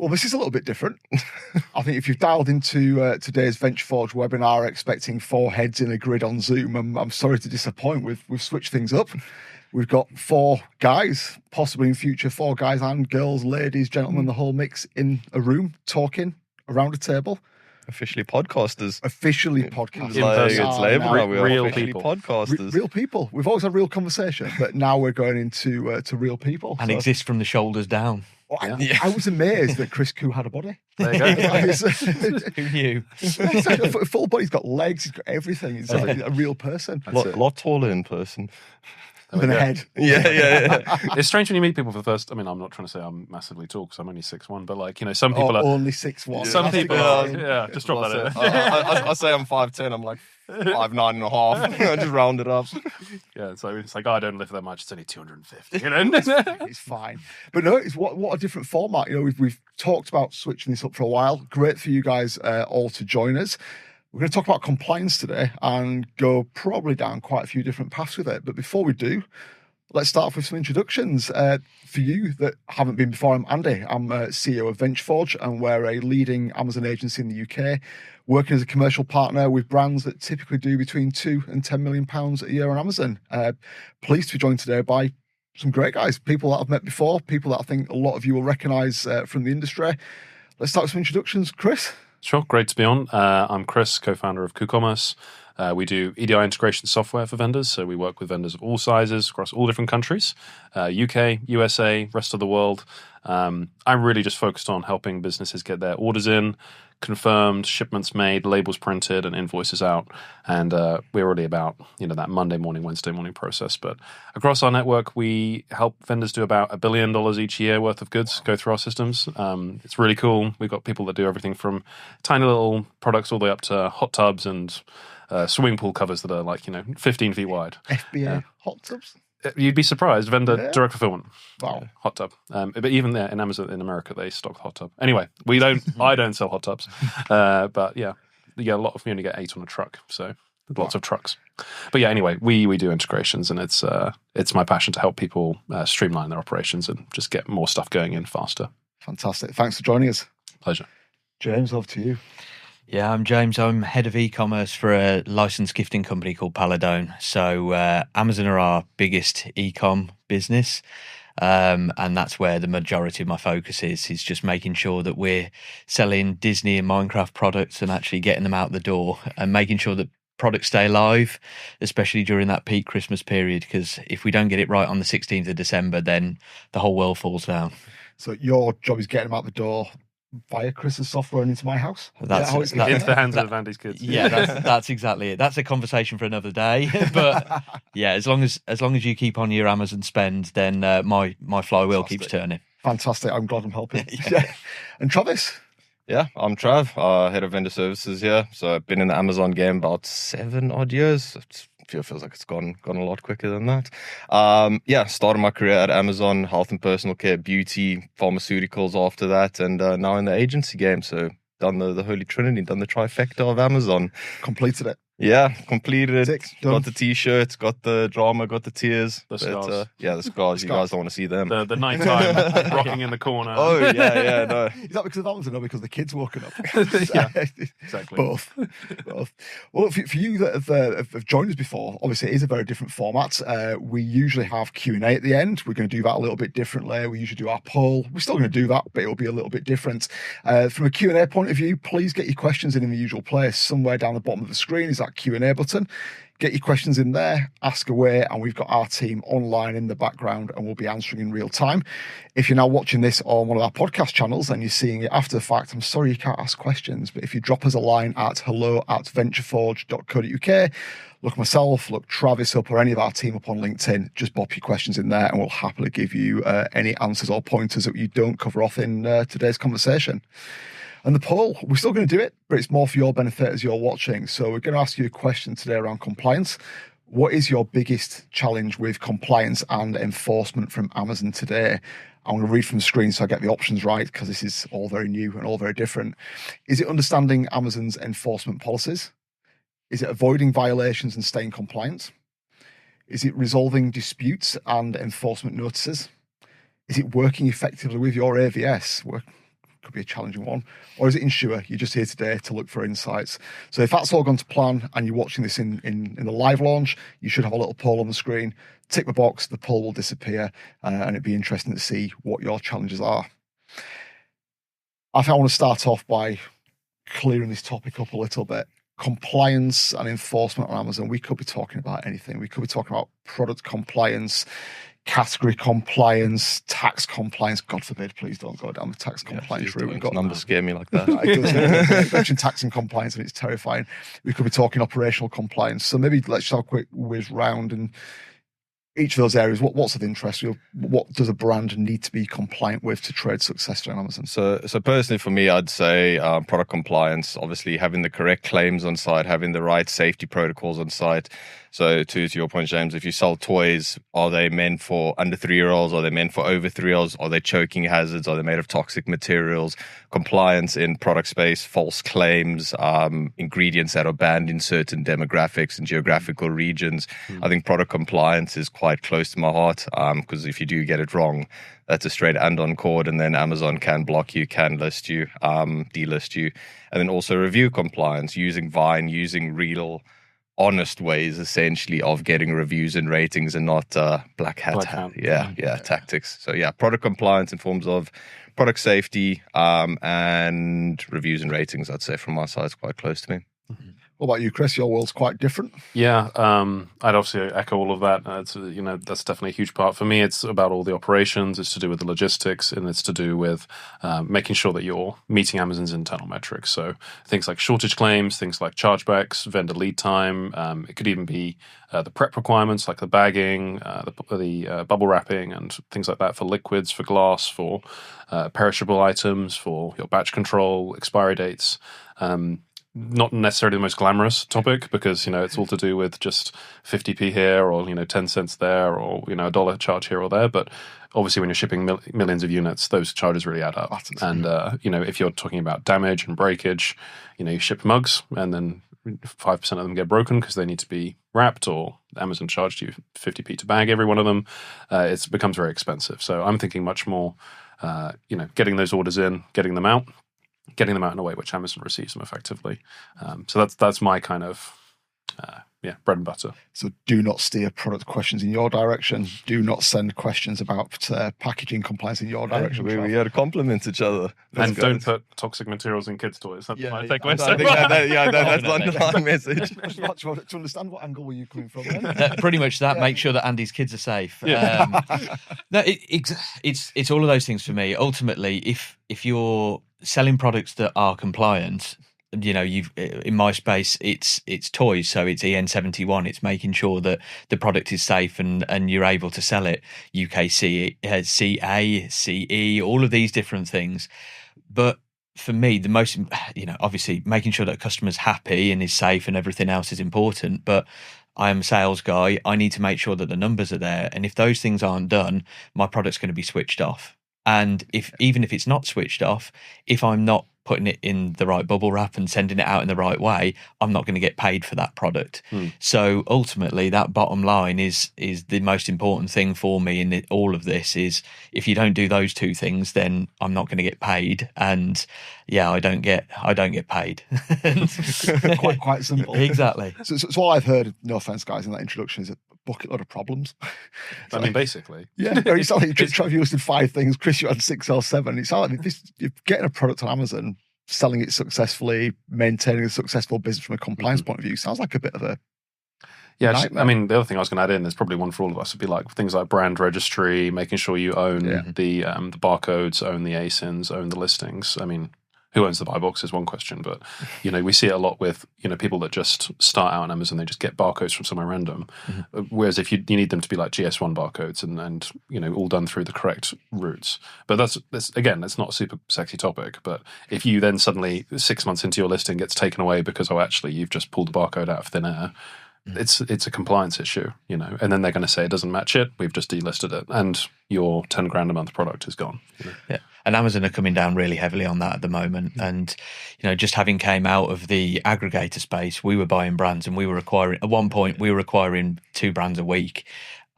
Well, this is a little bit different. I think if you've dialed into today's Venture Forge webinar expecting 4 heads in a grid on Zoom, I'm sorry to disappoint. We've switched things up. We've got 4 guys, possibly in future 4 guys and girls, ladies, gentlemen, the whole mix in a room talking around a table. Officially podcasters. Officially podcasters. It's labor now. We are real officially people. podcasters. Real people. We've always had real conversation, but now we're going into to real people. And exist from the shoulders down. I was amazed that Khoo had a body. There you go. Who knew? He's like a full body. He's got legs. He's got everything. He's like a real person. A lot taller in person. Than a head. Yeah. It's strange when you meet people for the first. I mean, I'm not trying to say I'm massively tall because I'm only 6'1", but like, you know, some people are only 6'1". Some people are, just drop that in. I say I'm 5'10", I'm like 5'9.5". I just round it up. Yeah, so it's like, I don't lift that much. It's only 250. You know, it's fine. But no, it's what a different format. You know, we've talked about switching this up for a while. Great for you guys all to join us. We're going to talk about compliance today and go probably down quite a few different paths with it. But before we do, let's start off with some introductions. For you that haven't been before, I'm Andy. I'm CEO of VentureForge, and we're a leading Amazon agency in the UK, working as a commercial partner with brands that typically do between £2 and £10 million a year on Amazon. Pleased to be joined today by some great guys, people that I've met before, people that I think a lot of you will recognise from the industry. Let's start with some introductions. Chris? Sure, great to be on. I'm Chris, co-founder of Khoo. We do EDI integration software for vendors, so we work with vendors of all sizes across all different countries, UK, USA, rest of the world. I'm really just focused on helping businesses get their orders in, confirmed, shipments made, labels printed, and invoices out. And we're really about, that Monday morning, Wednesday morning process. But across our network, we help vendors do about $1 billion each year worth of goods go through our systems. It's really cool. We've got people that do everything from tiny little products all the way up to hot tubs and swimming pool covers that are like, 15 feet wide. FBA hot tubs? You'd be surprised. Vendor direct fulfillment. Wow. Hot tub. But even there in Amazon in America, they stock the hot tub. Anyway, I don't sell hot tubs. But yeah, we only get 8 on a truck. So lots of trucks. But yeah, anyway, we do integrations, and it's my passion to help people streamline their operations and just get more stuff going in faster. Fantastic. Thanks for joining us. Pleasure. James, over to you. Yeah, I'm James. I'm head of e-commerce for a licensed gifting company called Paladone. So Amazon are our biggest e-com business. And that's where the majority of my focus is just making sure that we're selling Disney and Minecraft products and actually getting them out the door and making sure that products stay alive, especially during that peak Christmas period, because if we don't get it right on the 16th of December, then the whole world falls down. So your job is getting them out the door via Chris's software and into my house? Into the hands of Andy's kids. Yeah, that's exactly it. That's a conversation for another day. But yeah, as long as you keep on your Amazon spend, then my flywheel keeps turning. Fantastic. I'm glad I'm helping. Yeah. And Travis? Yeah, I'm Trav, head of vendor services here. So I've been in the Amazon game about 7 odd years. Feels like it's gone a lot quicker than that. Started my career at Amazon, health and personal care, beauty, pharmaceuticals after that, and now in the agency game. So done the Holy Trinity, done the trifecta of Amazon. Completed it. Yeah, completed it. Done. Got the t-shirts, got the drama, got the tears. The scars. The scars. You guys don't want to see them. The nighttime rocking in the corner. Oh, yeah, no. Is that because of Amazon or because the kids woken up? Yeah, exactly. Both. Well, for you that have joined us before, obviously it is a very different format. We usually have Q&A at the end. We're going to do that a little bit differently. We usually do our poll. We're still going to do that, but it will be a little bit different. From a Q&A point of view, please get your questions in the usual place. Somewhere down the bottom of the screen is that Q&A button. Get your questions in there, ask away, and we've got our team online in the background and we'll be answering in real time. If you're now watching this on one of our podcast channels and you're seeing it after the fact, I'm sorry you can't ask questions, but if you drop us a line at hello@ventureforge.co.uk, look myself, look Travis up, or any of our team up on LinkedIn, just pop your questions in there and we'll happily give you any answers or pointers that you don't cover off in today's conversation. And the poll, we're still going to do it, but it's more for your benefit as you're watching. So we're going to ask you a question today around compliance. What is your biggest challenge with compliance and enforcement from Amazon today? I'm going to read from the screen so I get the options right, because this is all very new and all very different. Is it understanding Amazon's enforcement policies? Is it avoiding violations and staying compliant? Is it resolving disputes and enforcement notices? Is it working effectively with your AVS? could be a challenging one. Or is it Ensure? You're just here today to look for insights. So if that's all gone to plan and you're watching this in the live launch, you should have a little poll on the screen. Tick the box, the poll will disappear, and it'd be interesting to see what your challenges are. I think I want to start off by clearing this topic up a little bit. Compliance and enforcement on Amazon. We could be talking about anything. We could be talking about product compliance, category compliance, tax compliance. God forbid, please don't go down the tax compliance route. We've got numbers scare me like that. I mentioned tax and compliance, and it's terrifying. We could be talking operational compliance. So maybe let's just have a quick whiz round and each of those areas. What's of interest? What does a brand need to be compliant with to trade successfully on Amazon? So personally, for me, I'd say product compliance. Obviously, having the correct claims on site, having the right safety protocols on site. So to your point, James, if you sell toys, are they meant for under 3-year-olds? Are they meant for over 3-year-olds? Are they choking hazards? Are they made of toxic materials? Compliance in product space, false claims, ingredients that are banned in certain demographics and geographical regions. I think product compliance is quite close to my heart, because if you do get it wrong, that's a straight and-on cord, and then Amazon can block you, can list you, delist you. And then also review compliance, using Vine, using real honest ways essentially of getting reviews and ratings, and not black hat tactics. So product compliance in forms of product safety and reviews and ratings, I'd say from my side, is quite close to me. What about you, Chris? Your world's quite different. Yeah, I'd obviously echo all of that. It's, that's definitely a huge part for me. It's about all the operations. It's to do with the logistics, and it's to do with making sure that you're meeting Amazon's internal metrics. So things like shortage claims, things like chargebacks, vendor lead time. It could even be the prep requirements, like the bagging, the bubble wrapping, and things like that for liquids, for glass, for perishable items, for your batch control, expiry dates. Not necessarily the most glamorous topic, because it's all to do with just 50p here, or 10 cents there, or a dollar charge here or there. But obviously, when you're shipping millions of units, those charges really add up. And if you're talking about damage and breakage, you ship mugs, and then 5% of them get broken because they need to be wrapped, or Amazon charged you 50p to bag every one of them. It becomes very expensive. So I'm thinking much more, getting those orders in, getting them out in a way which Amazon receives them effectively. So that's my kind of bread and butter. So do not steer product questions in your direction. Do not send questions about packaging compliance in your direction. We had to compliment each other. And don't put toxic materials in kids' toys. That's my takeaway. That's the underlying message. To understand what angle were you coming from then? Pretty much that. Make sure that Andy's kids are safe. Yeah. No, it's all of those things for me. Ultimately, if you're selling products that are compliant, you've in my space, it's toys, so it's EN71. It's making sure that the product is safe and you're able to sell it. UKCA, CE, all of these different things. But for me, the most, obviously making sure that a customer's happy and is safe and everything else is important. But I am a sales guy. I need to make sure that the numbers are there. And if those things aren't done, my product's going to be switched off. And even if it's not switched off, if I'm not putting it in the right bubble wrap and sending it out in the right way, I'm not going to get paid for that product. So ultimately, that bottom line is the most important thing for me in all of this. Is if you don't do those two things, then I'm not going to get paid, and I don't get paid. quite simple. Exactly. So all I've heard, no offense, guys, in that introduction is a bucket load of problems. I mean, basically. Yeah, it's not like you listed 5 things, Chris, you had 6 or 7. It's not like this, you're getting a product on Amazon, selling it successfully, maintaining a successful business from a compliance point of view. Sounds like a bit of a nightmare. I mean, the other thing I was going to add in, there's probably one for all of us, would be like things like brand registry, making sure you own the barcodes, own the ASINs, own the listings. I mean, who owns the buy box is one question, but we see it a lot with people that just start out on Amazon. They just get barcodes from somewhere random, whereas if you need them to be like GS1 barcodes and all done through the correct routes. But that's not a super sexy topic. But if you then suddenly 6 months into your listing gets taken away because actually you've just pulled the barcode out of thin air, it's a compliance issue, and then they're going to say it doesn't match it. We've just delisted it, and your 10 grand a month product is gone. Yeah. And Amazon are coming down really heavily on that at the moment. And, just having came out of the aggregator space, we were buying brands and we were acquiring, at one point, we were acquiring 2 brands a week.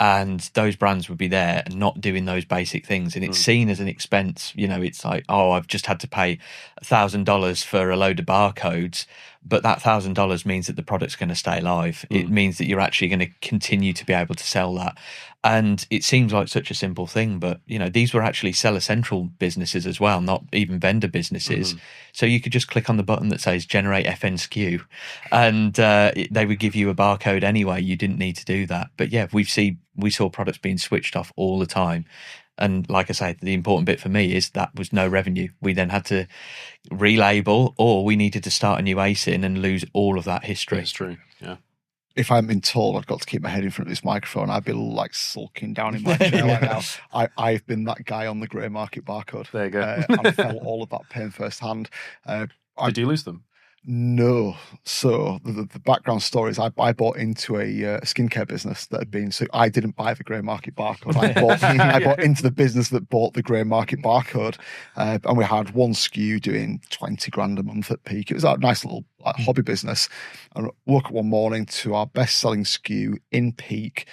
And those brands would be there and not doing those basic things. And it's seen as an expense. You know, it's like, oh, I've just had to pay $1,000 for a load of barcodes. But that $1,000 means that the product's going to stay live. It means that you're actually going to continue to be able to sell that. And it seems like such a simple thing, but you know, these were actually seller central businesses as well, not even vendor businesses. So you could just click on the button that says generate FN SKU, and they would give you a barcode anyway. You didn't need to do that. But yeah, we saw products being switched off all the time. And like I say, the important bit for me is that was no revenue. We then had to relabel, or we needed to start a new ASIN and lose all of that history. That's true. Yeah. If I'd been told I'd got to keep my head in front of this microphone, I'd be like sulking down in my chair right now. I've been that guy on the grey market barcode. There you go. And I felt all of that pain firsthand. Did you lose them? No. So the background story is I bought into a skincare business that had been, so I didn't buy the grey market barcode. I bought into the business that bought the grey market barcode. And we had one SKU doing 20 grand a month at peak. It was a nice little hobby business. And I woke up one morning to our best selling SKU in peak.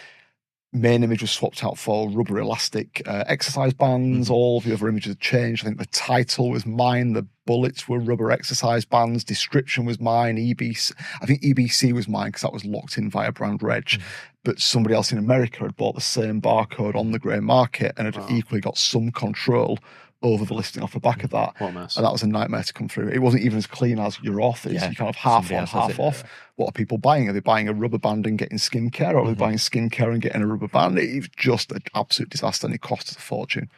Main image was swapped out for rubber elastic exercise bands. All the other images had changed. I think the title was mine. The bullets were rubber exercise bands. Description was mine. EBC, I think EBC was mine because that was locked in via brand reg. But somebody else in America had bought the same barcode on the grey market and had equally got some control over the listing off the back of that. What a mess. And that was a nightmare to come through. It wasn't even as clean as your off is. You kind of half on, half off. What are people buying? Are they buying a rubber band and getting skincare, or are they buying skincare and getting a rubber band? It was just an absolute disaster, and it cost us a fortune.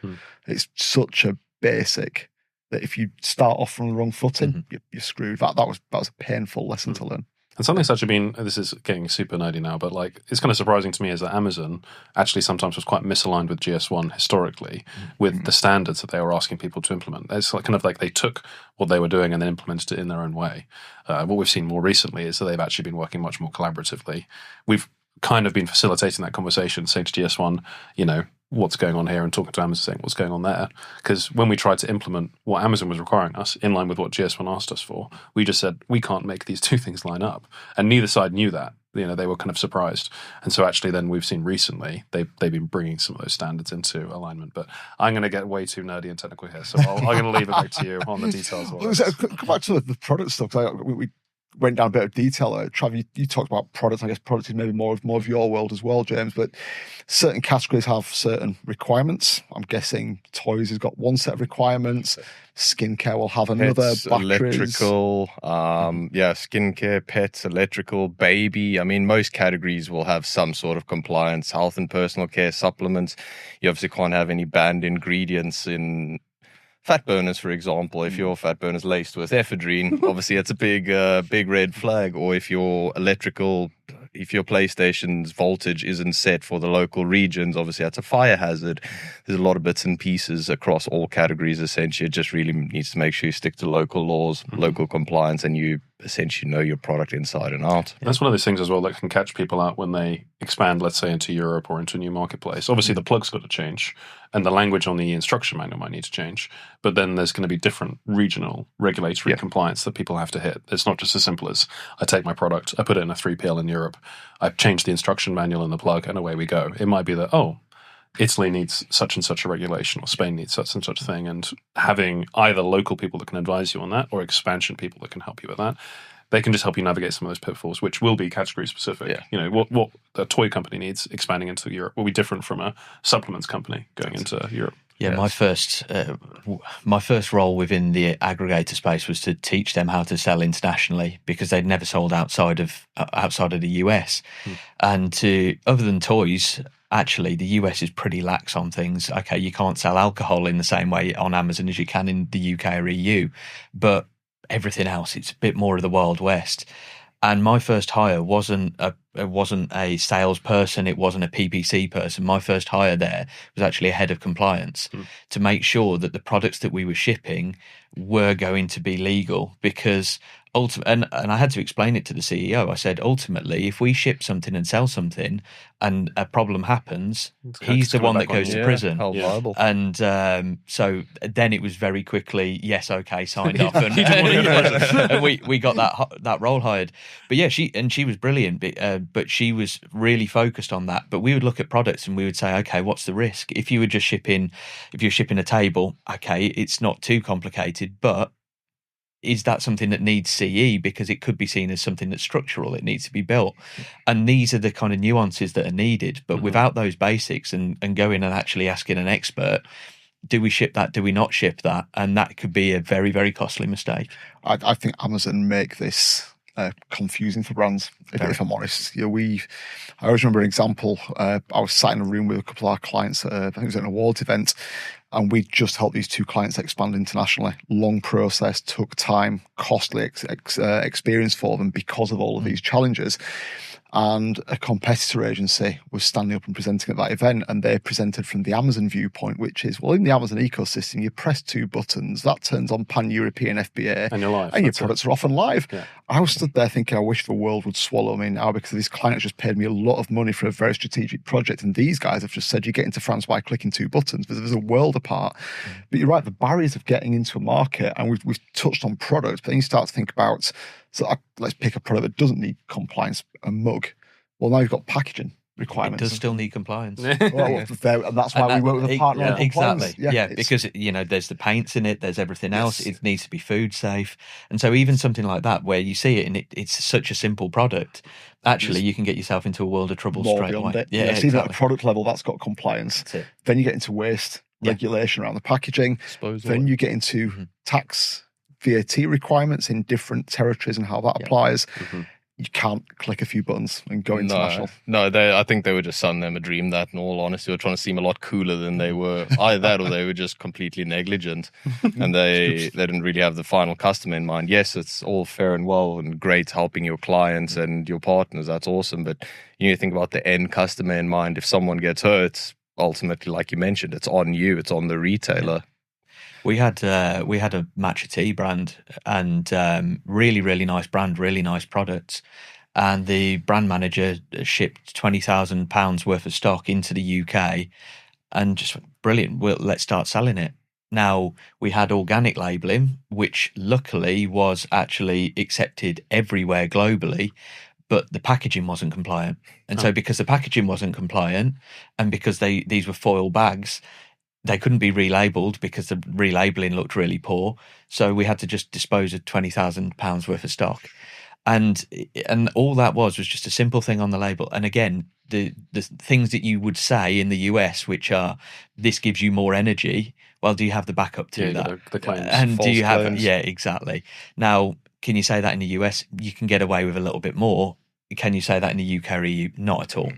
It's such a basic that if you start off from the wrong footing, you're screwed. That was a painful lesson to learn. And something such this is getting super nerdy now, but like it's kind of surprising to me is that Amazon actually sometimes was quite misaligned with GS1 historically with the standards that they were asking people to implement. It's like kind of like they took what they were doing and then implemented it in their own way. What we've seen more recently is that they've actually been working much more collaboratively. We've kind of been facilitating that conversation, saying to GS1, you know, what's going on here, and talking to Amazon saying what's going on there. Because when we tried to implement what Amazon was requiring us in line with what GS1 asked us for, we just said, we can't make these two things line up. And neither side knew that. You know, they were kind of surprised. And so actually then we've seen recently, they've been bringing some of those standards into alignment. But I'm going to get way too nerdy and technical here. So I'm going to leave it back to you on the details. Come back to the product stuff. We went down a bit of detail. Trav, you talked about products. I guess products is maybe more of your world as well, James. But certain categories have certain requirements. I'm guessing toys has got one set of requirements. Skincare will have another. Pets, electrical, skincare, pets, electrical, baby. I mean, most categories will have some sort of compliance. Health and personal care, supplements. You obviously can't have any banned ingredients in fat burners, for example. If your fat burner's laced with ephedrine, obviously it's a big red flag. Or if your PlayStation's voltage isn't set for the local regions, obviously that's a fire hazard. There's a lot of bits and pieces across all categories. Essentially, it just really needs to make sure you stick to local laws, local compliance, and you essentially know your product inside and out. That's one of those things as well that can catch people out when they expand, let's say, into Europe or into a new marketplace. Obviously, the plug's got to change, and the language on the instruction manual might need to change. But then there's going to be different regional regulatory compliance that people have to hit. It's not just as simple as I take my product, I put it in a 3PL in Europe, I change the instruction manual in the plug, and away we go. It might be that, Italy needs such and such a regulation, or Spain needs such and such a thing, and having either local people that can advise you on that, or expansion people that can help you with that, they can just help you navigate some of those pitfalls, which will be category specific. Yeah. You know, what a toy company needs expanding into Europe will be different from a supplements company going into Europe. Yeah, yes. My first role within the aggregator space was to teach them how to sell internationally, because they'd never sold outside of the US. And other than toys, actually, the US is pretty lax on things. Okay, you can't sell alcohol in the same way on Amazon as you can in the UK or EU, but everything else, it's a bit more of the Wild West. And my first hire wasn't a salesperson. It wasn't a PPC person. My first hire there was actually a head of compliance to make sure that the products that we were shipping were going to be legal, because And I had to explain it to the CEO. I said, ultimately, if we ship something and sell something and a problem happens, he's the one that goes to prison. How viable. And so then it was very quickly, yes, okay, signed off. And, and we got that role hired. But yeah, she was brilliant, but she was really focused on that. But we would look at products and we would say, okay, what's the risk? If you're shipping a table, okay, it's not too complicated, but is that something that needs CE? Because it could be seen as something that's structural. It needs to be built. And these are the kind of nuances that are needed. But without those basics and going and actually asking an expert, do we ship that? Do we not ship that? And that could be a very, very costly mistake. I think Amazon make this confusing for brands, if I'm honest. I always remember an example. I was sat in a room with a couple of our clients at, I think it was an awards event, and we just helped these two clients expand internationally. Long process, took time, costly experience for them because of all of these challenges. And a competitor agency was standing up and presenting at that event, and they presented from the Amazon viewpoint, which is, well, in the Amazon ecosystem, you press 2 buttons, that turns on pan-European FBA, and you're live, and your products are off and live. Yeah. I was stood there thinking, I wish the world would swallow me now, because this client has just paid me a lot of money for a very strategic project, and these guys have just said you get into France by clicking 2 buttons. There's a world apart. But you're right, the barriers of getting into a market, and we've touched on products, but then you start to think about, let's pick a product that doesn't need compliance, a mug. Well, now you've got packaging requirements. It does still need compliance. And that's why we work with a partner on compliance. Exactly. Yeah, because there's the paints in it, there's everything else. It needs to be food safe. And so even something like that, where you see it and it's such a simple product, actually you can get yourself into a world of trouble straight away. Yeah, exactly. Even at a product level, that's got compliance. Then you get into waste regulation around the packaging. Then you get into tax, VAT requirements in different territories and how that applies. You can't click a few buttons and go international. No, I think they were just selling them a dream that, in all honesty, were trying to seem a lot cooler than they were. Either that or they were just completely negligent and they didn't really have the final customer in mind. Yes, it's all fair and well and great helping your clients and your partners. That's awesome. But you need to think about the end customer in mind. If someone gets hurt, ultimately, like you mentioned, it's on you. It's on the retailer. We had a matcha tea brand, and really, really nice brand, really nice products. And the brand manager shipped £20,000 worth of stock into the UK, and just brilliant. Let's start selling it. Now, we had organic labelling, which luckily was actually accepted everywhere globally, but the packaging wasn't compliant. And so because the packaging wasn't compliant, and because these were foil bags, they couldn't be relabeled because the relabeling looked really poor. So we had to just dispose of £20,000 worth of stock. And all that was just a simple thing on the label. And again, the things that you would say in the US, which are, this gives you more energy. Well, do you have the backup to that? The claims. And do you have, claims. yeah, exactly. Now, can you say that in the US? You can get away with a little bit more. Can you say that in the UK or EU? Not at all.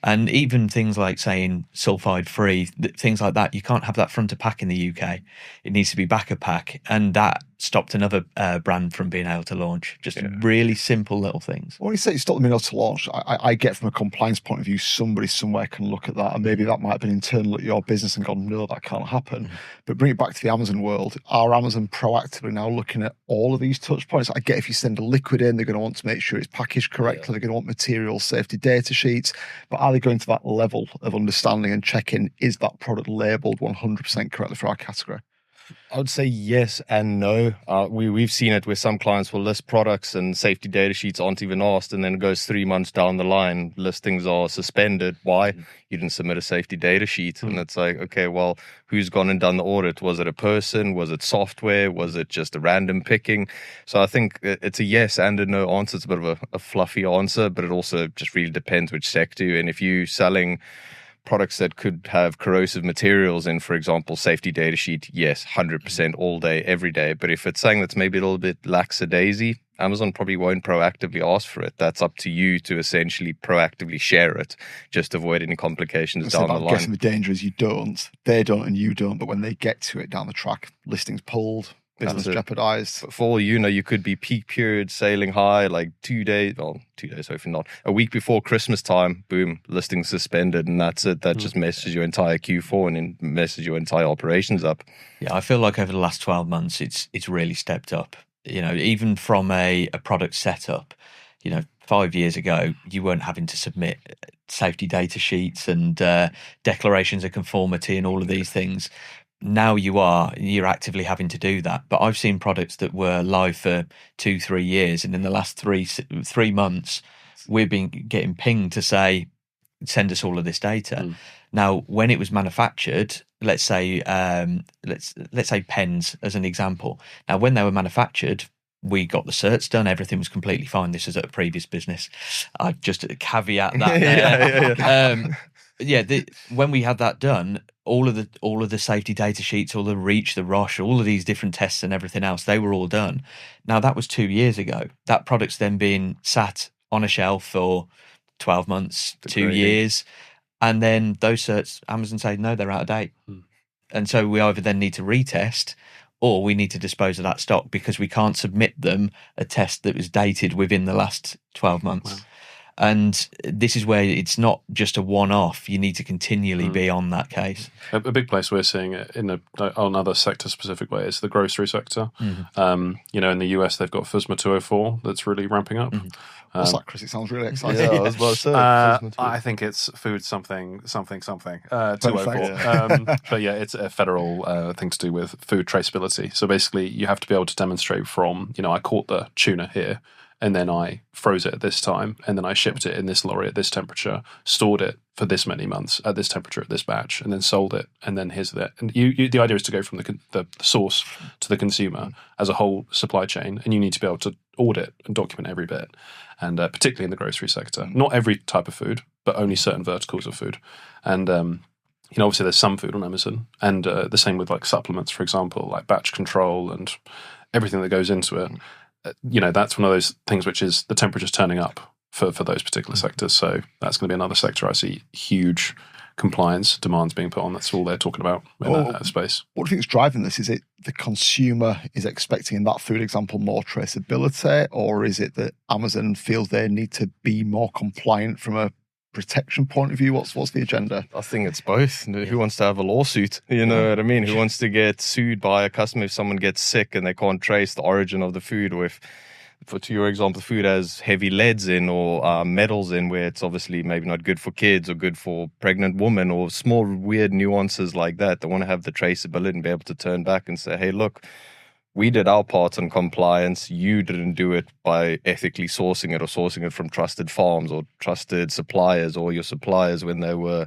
And even things like saying sulfide free, things like that, you can't have that front of pack in the UK. It needs to be back of pack. And that stopped another brand from being able to launch. Just really simple little things. When you say stop them being able to launch, I get from a compliance point of view, somebody somewhere can look at that, and maybe that might have been internal at your business and gone, no, that can't happen. But bring it back to the Amazon world. Are Amazon proactively now looking at all of these touch points? I get if you send a liquid in, they're going to want to make sure it's packaged correctly. They're going to want material safety data sheets. But are they going to that level of understanding and checking, is that product labelled 100% correctly for our category? I would say yes and no. We've seen it where some clients will list products and safety data sheets aren't even asked, and then it goes 3 months down the line, listings are suspended. Why? You didn't submit a safety data sheet. And it's like, okay, well, who's gone and done the audit? Was it a person? Was it software? Was it just a random picking? So I think it's a yes and a no answer. It's a bit of a fluffy answer, but it also just really depends which sector. And if you're selling products that could have corrosive materials in, for example, safety data sheet, yes, 100% all day, every day. But if it's saying that's maybe a little bit lackadaisy, Amazon probably won't proactively ask for it. That's up to you to essentially proactively share it, just to avoid any complications down the line. I'm guessing the danger is you don't, they don't, and you don't. But when they get to it down the track, listings pulled, business jeopardized. For all you know, you could be peak period sailing high, like 2 days, hopefully not. A week before Christmas time, boom, listing suspended, and that's it. That just messes your entire Q4 and then messes your entire operations up. Yeah, I feel like over the last 12 months, it's really stepped up. even from a product setup, 5 years ago, you weren't having to submit safety data sheets and declarations of conformity and all of these things. Now you're actively having to do that. But I've seen products that were live for 2-3 years, and in the last 3 months, we've been getting pinged to say, send us all of this data. Now, when it was manufactured, let's say pens as an example. Now, when they were manufactured, we got the certs done. Everything was completely fine. This was at a previous business. I just caveat that. When we had that done, all of the safety data sheets, all the REACH, the ROSH, all of these different tests and everything else, they were all done. Now, that was 2 years ago. That product's then been sat on a shelf for 12 months, 2 years. And then those certs, Amazon say, no, they're out of date. And so we either then need to retest, or we need to dispose of that stock because we can't submit them a test that was dated within the last 12 months. Wow. And this is where it's not just a one-off. You need to continually be on that case. A big place we're seeing it in another sector-specific way is the grocery sector. In the US, they've got FSMA 204 that's really ramping up. What's that, Chris? It sounds really exciting. Yeah, I was about to say. I think it's food something 204. But yeah, it's a federal thing to do with food traceability. So basically, you have to be able to demonstrate from, I caught the tuna here, and then I froze it at this time, and then I shipped it in this lorry at this temperature, stored it for this many months at this temperature at this batch, and then sold it, and then here's that. And the idea is to go from the source to the consumer as a whole supply chain, and you need to be able to audit and document every bit, and particularly in the grocery sector. Not every type of food, but only certain verticals of food. And obviously there's some food on Amazon, and the same with like supplements, for example, like batch control and everything that goes into it. That's one of those things which is the temperature's turning up for those particular sectors. So that's going to be another sector I see huge compliance demands being put on. That's all they're talking about in that space. What do you think is driving this? Is it the consumer is expecting in that food example more traceability, or is it that Amazon feels they need to be more compliant from a protection point of view? What's the agenda? I think it's both. Who wants to have a lawsuit? You know what I mean? Who wants to get sued by a customer if someone gets sick and they can't trace the origin of the food? Or if, to your example, food has heavy leads in or metals in where it's obviously maybe not good for kids or good for pregnant women, or small weird nuances like that. They want to have the traceability and be able to turn back and say, hey, look, we did our part in compliance. You didn't do it by ethically sourcing it or sourcing it from trusted farms or trusted suppliers, or your suppliers, when they were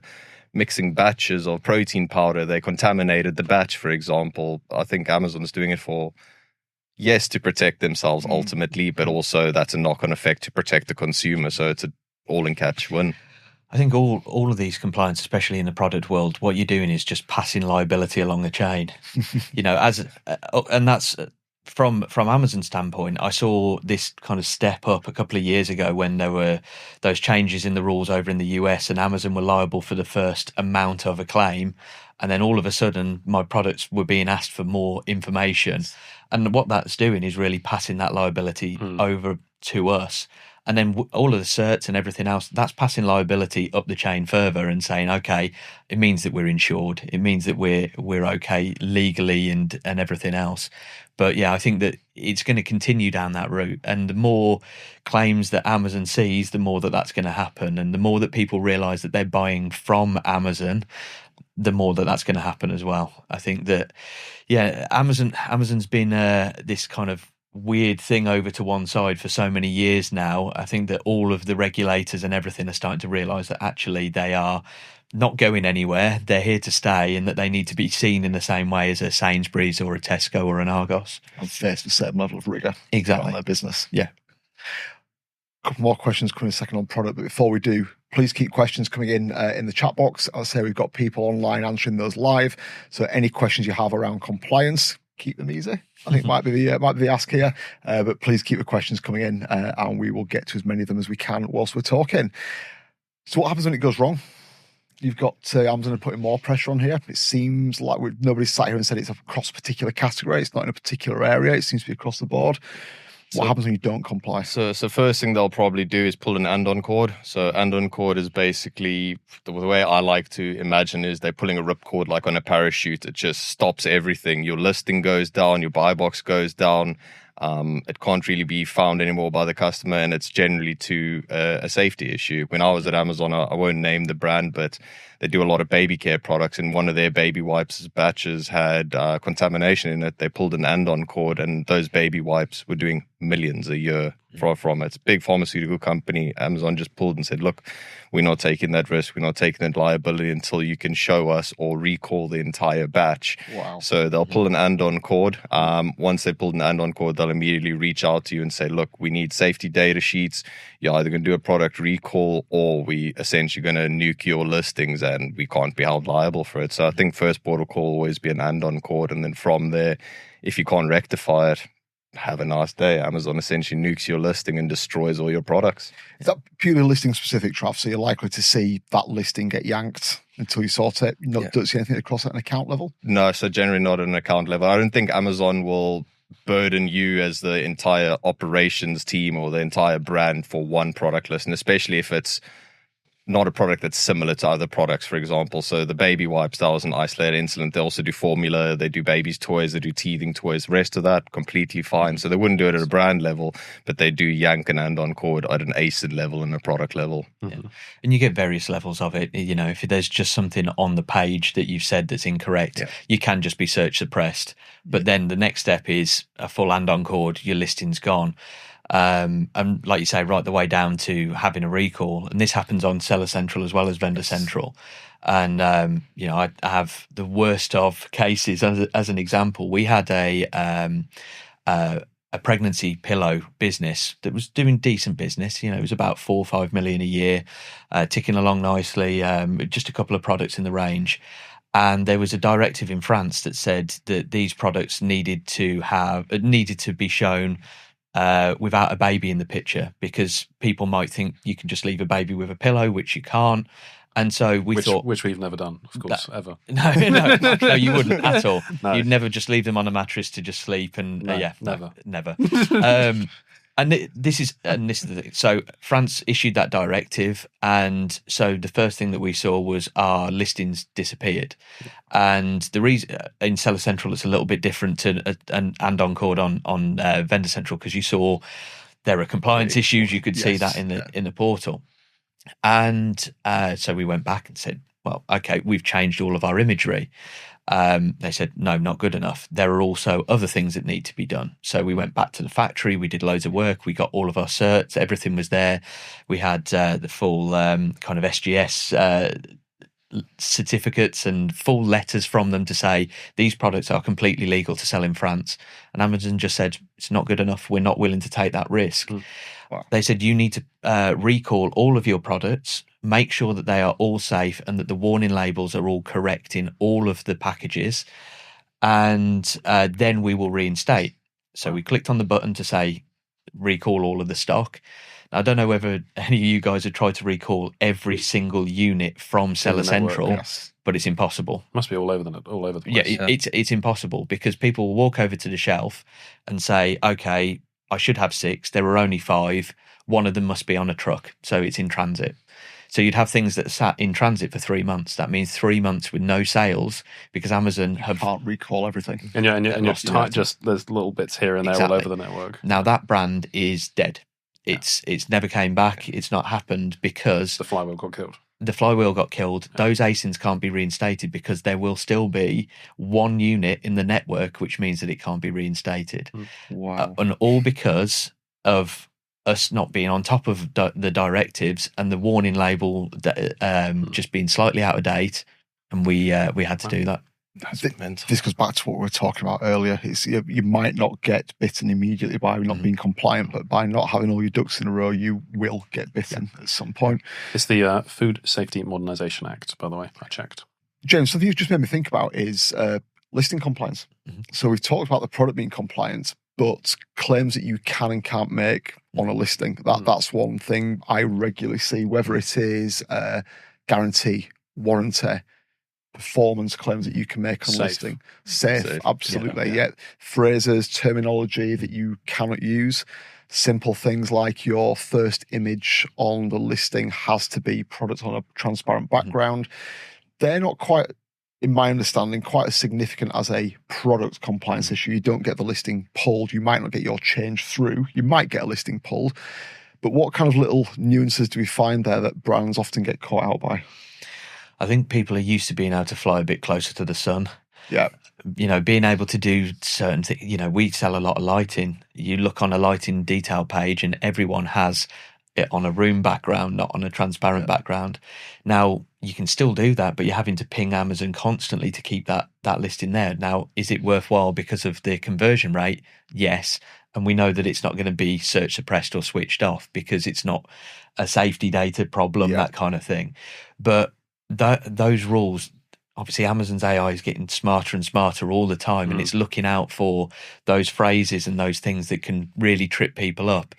mixing batches of protein powder, they contaminated the batch, for example. I think Amazon's doing it to protect themselves ultimately, but also that's a knock-on effect to protect the consumer. So it's an all-in-catch win. I think all of these compliance, especially in the product world, what you're doing is just passing liability along the chain. And that's from Amazon's standpoint. I saw this kind of step up a couple of years ago when there were those changes in the rules over in the US, and Amazon were liable for the first amount of a claim. And then all of a sudden, my products were being asked for more information. And what that's doing is really passing that liability over to us. And then all of the certs and everything else, that's passing liability up the chain further and saying, okay, it means that we're insured. It means that we're okay legally and everything else. But yeah, I think that it's going to continue down that route. And the more claims that Amazon sees, the more that's going to happen. And the more that people realize that they're buying from Amazon, the more that's going to happen as well. I think that, Amazon's been this kind of weird thing over to one side for so many years now. I think that all of the regulators and everything are starting to realise that actually they are not going anywhere. They're here to stay, and that they need to be seen in the same way as a Sainsbury's or a Tesco or an Argos. And faced with a certain level of rigour exactly on their business. Yeah. A couple more questions coming in a second on product, but before we do, please keep questions coming in the chat box. I'll say we've got people online answering those live. So any questions you have around compliance, keep them easy. I think might be the ask here, but please keep the questions coming in, and we will get to as many of them as we can whilst we're talking. So what happens when it goes wrong? You've got Amazon putting more pressure on here. It seems like nobody's sat here and said it's across a particular category. It's not in a particular area. It seems to be across the board. What happens when you don't comply? So first thing they'll probably do is pull an andon cord. So andon cord is basically, the way I like to imagine is they're pulling a ripcord like on a parachute. It just stops everything. Your listing goes down, your buy box goes down. It can't really be found anymore by the customer, and it's generally to a safety issue. When I was at Amazon, I won't name the brand, but they do a lot of baby care products, and one of their baby wipes batches had contamination in it. They pulled an andon cord, and those baby wipes were doing millions a year from it. Big pharmaceutical company. Amazon just pulled and said, look, we're not taking that risk. We're not taking that liability until you can show us or recall the entire batch. Wow. So they'll pull an andon cord. Once they pulled an andon cord, they'll immediately reach out to you and say, look, we need safety data sheets. You're either going to do a product recall, or we essentially going to nuke your listings and we can't be held liable for it. So I think first port of call will always be an andon cord. And then from there, if you can't rectify it, have a nice day. Amazon essentially nukes your listing and destroys all your products. Is that purely listing specific, Trav? So you're likely to see that listing get yanked until you sort it? You don't see anything across at an account level? No, so generally not at an account level. I don't think Amazon will burden you as the entire operations team or the entire brand for one product list, and especially if it's not a product that's similar to other products, for example. So the baby wipes, that was an isolated incident. They also do formula, they do babies' toys, they do teething toys. The rest of that, completely fine. So they wouldn't do it at a brand level, but they do yank an andon cord at an ACID level and a product level. Yeah. And you get various levels of it. You know, if there's just something on the page that you've said that's incorrect, you can just be search suppressed. But then the next step is a full andon cord, your listing's gone. And like you say, right the way down to having a recall, and this happens on Seller Central as well as Vendor Central. And you know, I have the worst of cases. As an example, we had a pregnancy pillow business that was doing decent business. You know, it was about 4 or 5 million a year, ticking along nicely. Just a couple of products in the range. And there was a directive in France that said that these products needed to be shown without a baby in the picture, because people might think you can just leave a baby with a pillow, which you can't. And so we thought, which we've never done, of course, ever. No, you wouldn't at all. No. You'd never just leave them on a mattress to just sleep, and never. And this is the thing. So France issued that directive, and so the first thing that we saw was our listings disappeared. And the reason in Seller Central it's a little bit different to an andon cord on Vendor Central, because you saw there are compliance issues. You could see that in the portal. And so we went back and said, well, okay, we've changed all of our imagery. They said, no, not good enough. There are also other things that need to be done. So we went back to the factory. We did loads of work. We got all of our certs. Everything was there. We had the full kind of SGS certificates and full letters from them to say these products are completely legal to sell in France. And Amazon just said, it's not good enough. We're not willing to take that risk. Wow. They said, you need to recall all of your products, make sure that they are all safe and that the warning labels are all correct in all of the packages, and then we will reinstate. So we clicked on the button to say recall all of the stock. Now, I don't know whether any of you guys have tried to recall every single unit from Seller Central, but it's impossible. Must be all over the place. Yeah, it's impossible, because people will walk over to the shelf and say, okay, I should have 6. There are only 5. One of them must be on a truck, so it's in transit. So you'd have things that sat in transit for 3 months. That means 3 months with no sales, because Amazon can't recall everything. And you're just there's little bits here and there all over the network. Now that brand is dead. It's never came back. It's not happened because the flywheel got killed. The flywheel got killed. Those ASINs can't be reinstated because there will still be one unit in the network, which means that it can't be reinstated. Wow. And all because of us not being on top of the directives and the warning label just being slightly out of date, and we had to do that. This goes back to what we were talking about earlier. It's, you might not get bitten immediately by not being compliant, but by not having all your ducks in a row, you will get bitten at some point. It's the Food Safety Modernisation Act, by the way. I checked. James, something you've just made me think about is listing compliance. So we've talked about the product being compliant, but claims that you can and can't make on a listing. That's one thing I regularly see, whether it is guarantee, warranty, performance claims that you can make on listing. Safe, absolutely. Yeah. Phrases, terminology that you cannot use. Simple things like your first image on the listing has to be product on a transparent background. They're not quite in my understanding, quite as significant as a product compliance issue. You don't get the listing pulled. You might not get your change through. You might get a listing pulled. But what kind of little nuances do we find there that brands often get caught out by? I think people are used to being able to fly a bit closer to the sun. Yeah. Being able to do certain things. We sell a lot of lighting. You look on a lighting detail page and everyone has it on a room background, not on a transparent background. Now, you can still do that, but you're having to ping Amazon constantly to keep that listing there. Now, is it worthwhile because of the conversion rate? Yes. And we know that it's not going to be search suppressed or switched off because it's not a safety data problem, that kind of thing. But those rules, obviously Amazon's AI is getting smarter and smarter all the time, and it's looking out for those phrases and those things that can really trip people up.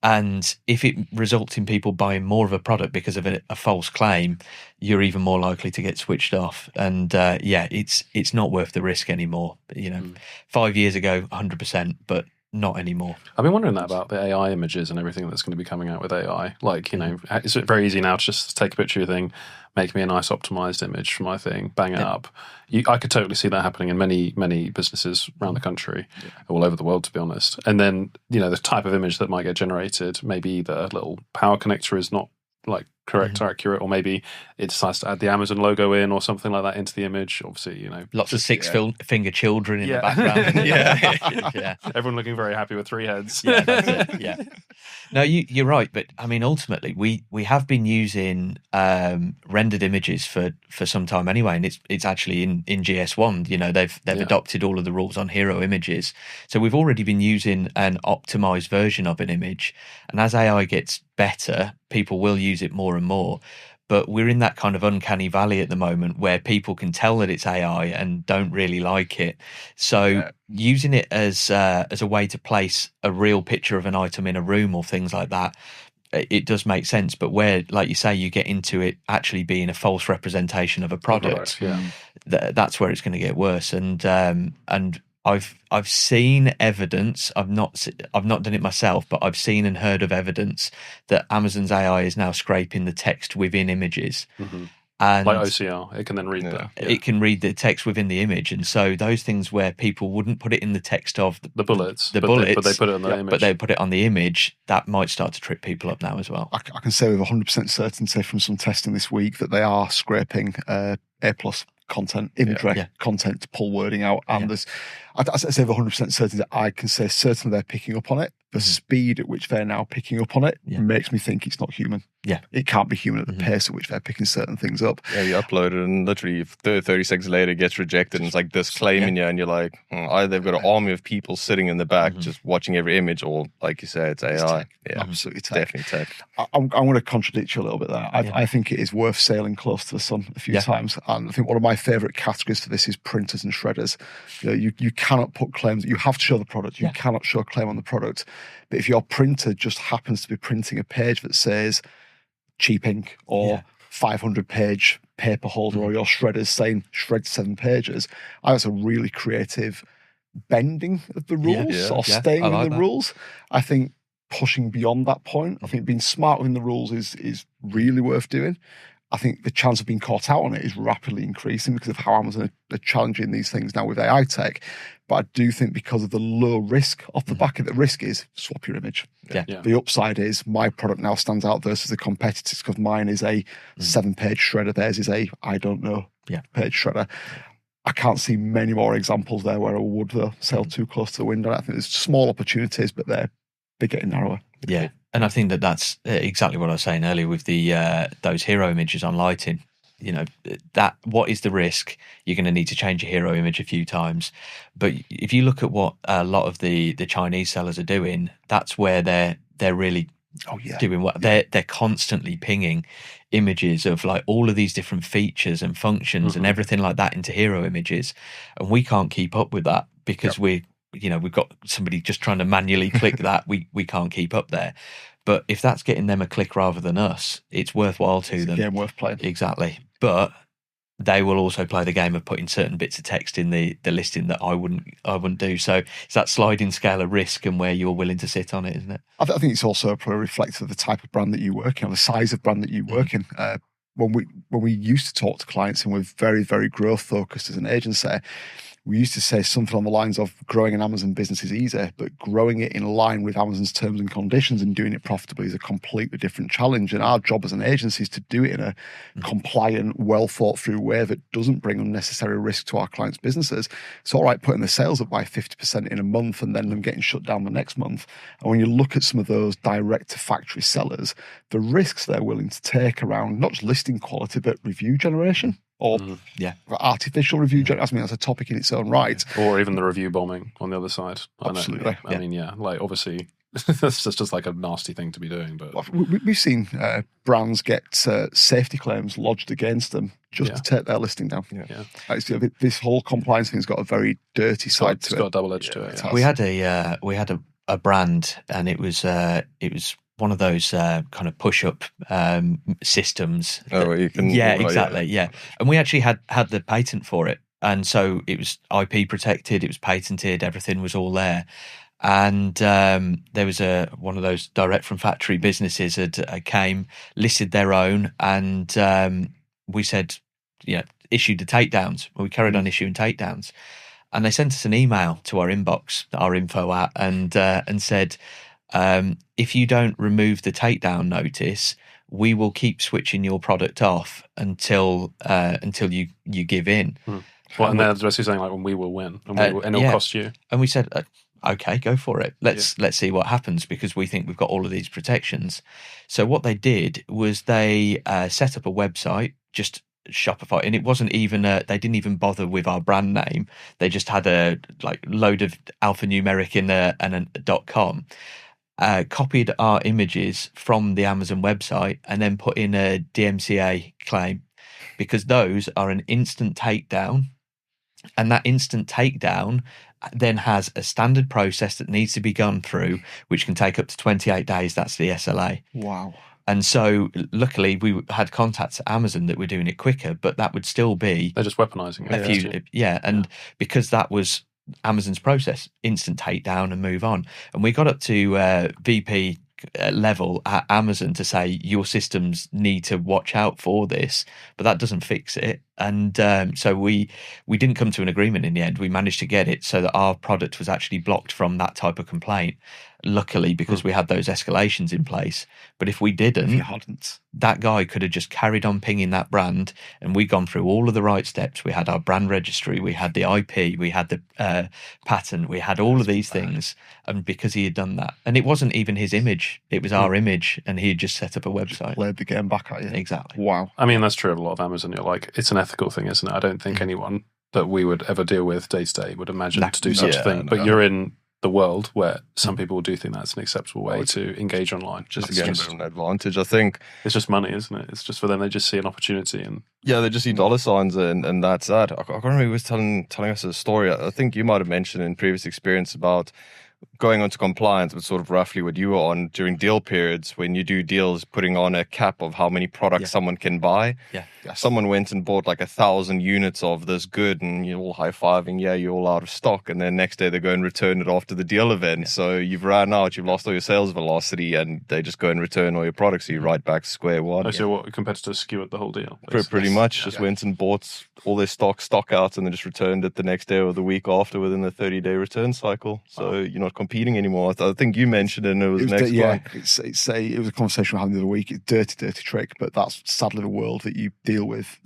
And if it results in people buying more of a product because of a false claim, you're even more likely to get switched off. And it's not worth the risk anymore. 5 years ago, 100%, but not anymore. I've been wondering that about the AI images and everything that's going to be coming out with AI. Like, it's very easy now to just take a picture of your thing, make me a nice optimized image for my thing, bang it up. I could totally see that happening in many, many businesses around the country, all over the world, to be honest. And then, the type of image that might get generated, maybe the little power connector is not like correct or accurate, or maybe it decides to add the Amazon logo in or something like that into the image. Obviously, lots of six-finger children in the background. Everyone looking very happy with 3 heads. Yeah, that's it. Yeah. No, you're right, but I mean, ultimately, we have been using rendered images for some time anyway, and it's actually in GS1. They've adopted all of the rules on hero images, so we've already been using an optimized version of an image, and as AI gets better, people will use it more and more. But we're in that kind of uncanny valley at the moment where people can tell that it's AI and don't really like it. So using it as a way to place a real picture of an item in a room or things like that, it does make sense. But where, like you say, you get into it actually being a false representation of a product, that's where it's going to get worse. And I've seen evidence. I've not done it myself, but I've seen and heard of evidence that Amazon's AI is now scraping the text within images, and like OCR, it can then read that. It can read the text within the image, and so those things where people wouldn't put it in the text of the bullets, but they put it on the image. But they put it on the image. That might start to trip people up now as well. I can say with 100% certainty from some testing this week that they are scraping A+ content, imagery content to pull wording out. And I say with 100% certainty that I can say certainly they're picking up on it. The speed at which they're now picking up on it makes me think it's not human. Yeah. It can't be human at the pace at which they're picking certain things up. Yeah, you upload it and literally 30 seconds later it gets rejected and it's like this claiming you, and you're like, either they've got an army of people sitting in the back just watching every image, or like you say, it's AI. Absolutely tech. Definitely tech. I'm going to contradict you a little bit there. I think it is worth sailing close to the sun a few times. And I think one of my favourite categories for this is printers and shredders. You cannot put claims. You have to show the product. You cannot show a claim on the product. But if your printer just happens to be printing a page that says cheap ink or 500-page paper holder, or your shredder's saying shred 7 pages, that's a really creative bending of the rules or staying in the rules. I think pushing beyond that point, I think being smart within the rules is really worth doing. I think the chance of being caught out on it is rapidly increasing because of how Amazon are challenging these things now with AI tech. But I do think because of the low risk off the back of it, the risk is swap your image. The upside is my product now stands out versus the competitors because mine is a 7-page shredder. Theirs is a, I don't know, page shredder. I can't see many more examples there where I would sail too close to the window. I think there's small opportunities, but they're getting narrower. Yeah. And I think that's exactly what I was saying earlier with the those hero images on lighting. That what is the risk? You're going to need to change your hero image a few times. But if you look at what a lot of the Chinese sellers are doing, that's where they're really doing what they're constantly pinging images of like all of these different features and functions and everything like that into hero images, and we can't keep up with that because we've got somebody just trying to manually click that. We can't keep up there. But if that's getting them a click rather than us, it's worthwhile to them. It's a game worth playing. Exactly. But they will also play the game of putting certain bits of text in the listing that I wouldn't do. So it's that sliding scale of risk and where you're willing to sit on it, isn't it? I think it's also probably reflective of the type of brand that you work in, or the size of brand that you work in. when we used to talk to clients and we're very, very growth focused as an agency, we used to say something on the lines of growing an Amazon business is easy, but growing it in line with Amazon's terms and conditions and doing it profitably is a completely different challenge. And our job as an agency is to do it in a compliant, well thought through way that doesn't bring unnecessary risk to our clients' businesses. It's all right putting the sales up by 50% in a month and then them getting shut down the next month. And when you look at some of those direct to factory sellers, the risks they're willing to take around not just listing quality, but review generation. Or artificial review. I mean, that's a topic in its own right. Or even the review bombing on the other side. Absolutely. I mean, like obviously, that's just like a nasty thing to be doing. But we've seen brands get safety claims lodged against them just to take their listing down. This whole compliance thing's got a very dirty side to it. It's got a double edge to it. We had a brand, and it was one of those kind of push-up systems. Exactly. And we actually had the patent for it, and so it was IP protected, it was patented, everything was all there. And there was one of those direct from factory businesses that came, listed their own, and we said, issued the takedowns. Well, we carried on issuing takedowns, and they sent us an email to our inbox, our info at, and said, if you don't remove the takedown notice, we will keep switching your product off until you give in. Well, and they're basically saying like, we will win, and it'll cost you. And we said, okay, go for it. Let's see what happens, because we think we've got all of these protections. So what they did was they set up a website, just Shopify, and it wasn't even they didn't even bother with our brand name. They just had a load of alphanumeric in there and a .com. Copied our images from the Amazon website and then put in a DMCA claim, because those are an instant takedown, and that instant takedown then has a standard process that needs to be gone through, which can take up to 28 days. That's the SLA. Wow. And so luckily we had contacts at Amazon that were doing it quicker, but that would still be... They're just weaponizing it. Because that was Amazon's process, instant takedown and move on. And we got up to VP level at Amazon to say your systems need to watch out for this, but that doesn't fix it. And so we didn't come to an agreement in the end. We managed to get it so that our product was actually blocked from that type of complaint, luckily, because we had those escalations in place. But if we didn't, that guy could have just carried on pinging that brand, and we'd gone through all of the right steps. We had our brand registry, we had the IP, we had the patent, we had all of these things, and because he had done that, and it wasn't even his image, it was our image, and he had just set up a website. Played the game back at you. Exactly. Wow. I mean, that's true of a lot of Amazon. You're like, it's an ethical thing, isn't it? I don't think anyone that we would ever deal with day to day would imagine to do such a thing. But you're in the world where some people do think that's an acceptable way to engage online. Just again, an advantage. I think it's just money, isn't it? It's just for them. They just see an opportunity, and they just see dollar signs, and that's that. I can't remember who was telling us a story. I think you might have mentioned in previous experience about going onto compliance, but sort of roughly what you were on during deal periods, when you do deals, putting on a cap of how many products someone can buy. Someone went and bought like 1,000 units of this good, and you're all high-fiving, you're all out of stock, and then next day they go and return it after the deal event. So you've ran out, you've lost all your sales velocity, and they just go and return all your products, so you're right back to square one. So what, competitors skewered the whole deal? Pretty much, just went and bought all their stock out, and then just returned it the next day or the week after within the 30-day return cycle. So you're not competing anymore. I think you mentioned it, and it was next one. It was a conversation we had the other week. It's dirty trick, but that's sadly the world that you deal with.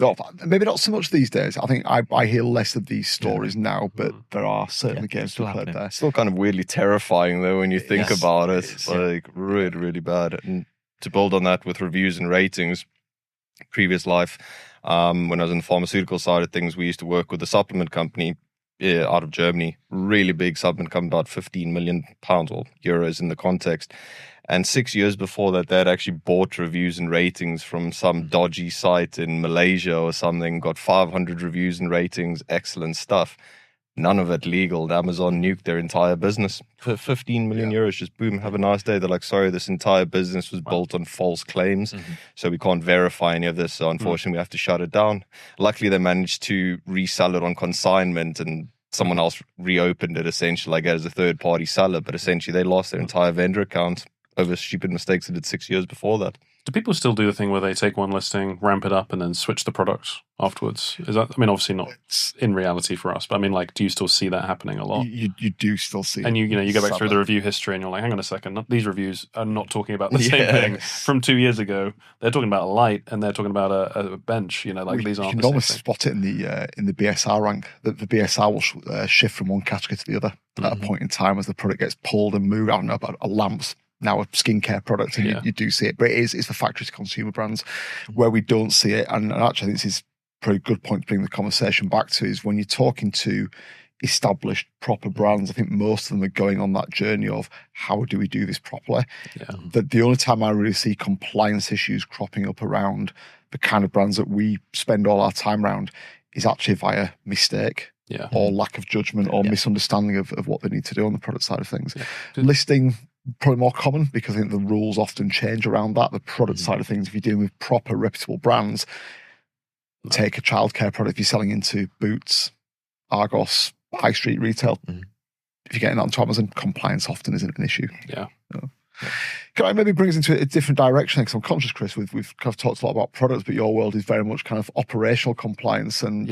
Maybe not so much these days. I think I hear less of these stories now, but there are certainly games to play there. Still kind of weirdly terrifying though when you think about it. It's like really, really bad. And to build on that with reviews and ratings, previous life, when I was in the pharmaceutical side of things, we used to work with a supplement company out of Germany, really big supplement company, about 15 million pounds or euros in the context. And 6 years before that, they had actually bought reviews and ratings from some dodgy site in Malaysia or something, got 500 reviews and ratings, excellent stuff. None of it legal. Amazon nuked their entire business for 15 million euros. Just boom, have a nice day. They're like, sorry, this entire business was built on false claims, so we can't verify any of this. So unfortunately, we have to shut it down. Luckily, they managed to resell it on consignment, and someone else reopened it essentially, like as a third-party seller. But essentially, they lost their entire vendor account over stupid mistakes they did 6 years before that. Do people still do the thing where they take one listing, ramp it up, and then switch the product afterwards? Is that? I mean, obviously not in reality for us, but I mean, like, do you still see that happening a lot? You do still see, and you go back through the review history, and you're like, hang on a second, these reviews are not talking about the same thing from 2 years ago. They're talking about a light, and they're talking about a bench. These aren't. You can the almost same thing. spot it in the BSR rank. That the BSR will shift from one category to the other at a point in time as the product gets pulled and moved. I don't know about a lamps. Now a skincare product, and you do see it, but it's the factory to consumer brands where we don't see it. And actually, I think this is a pretty good point to bring the conversation back to, is when you're talking to established proper brands, I think most of them are going on that journey of how do we do this properly. The only time I really see compliance issues cropping up around the kind of brands that we spend all our time around is actually via mistake. Or lack of judgment or misunderstanding of what they need to do on the product side of things. Listing, probably more common because I think the rules often change around that. The product side of things, if you're dealing with proper reputable brands, take a childcare product, if you're selling into Boots, Argos, high street retail, if you're getting that onto Amazon, compliance often isn't an issue. Can I maybe bring us into a different direction? Because I'm conscious, Chris, we've kind of talked a lot about products, but your world is very much kind of operational compliance. And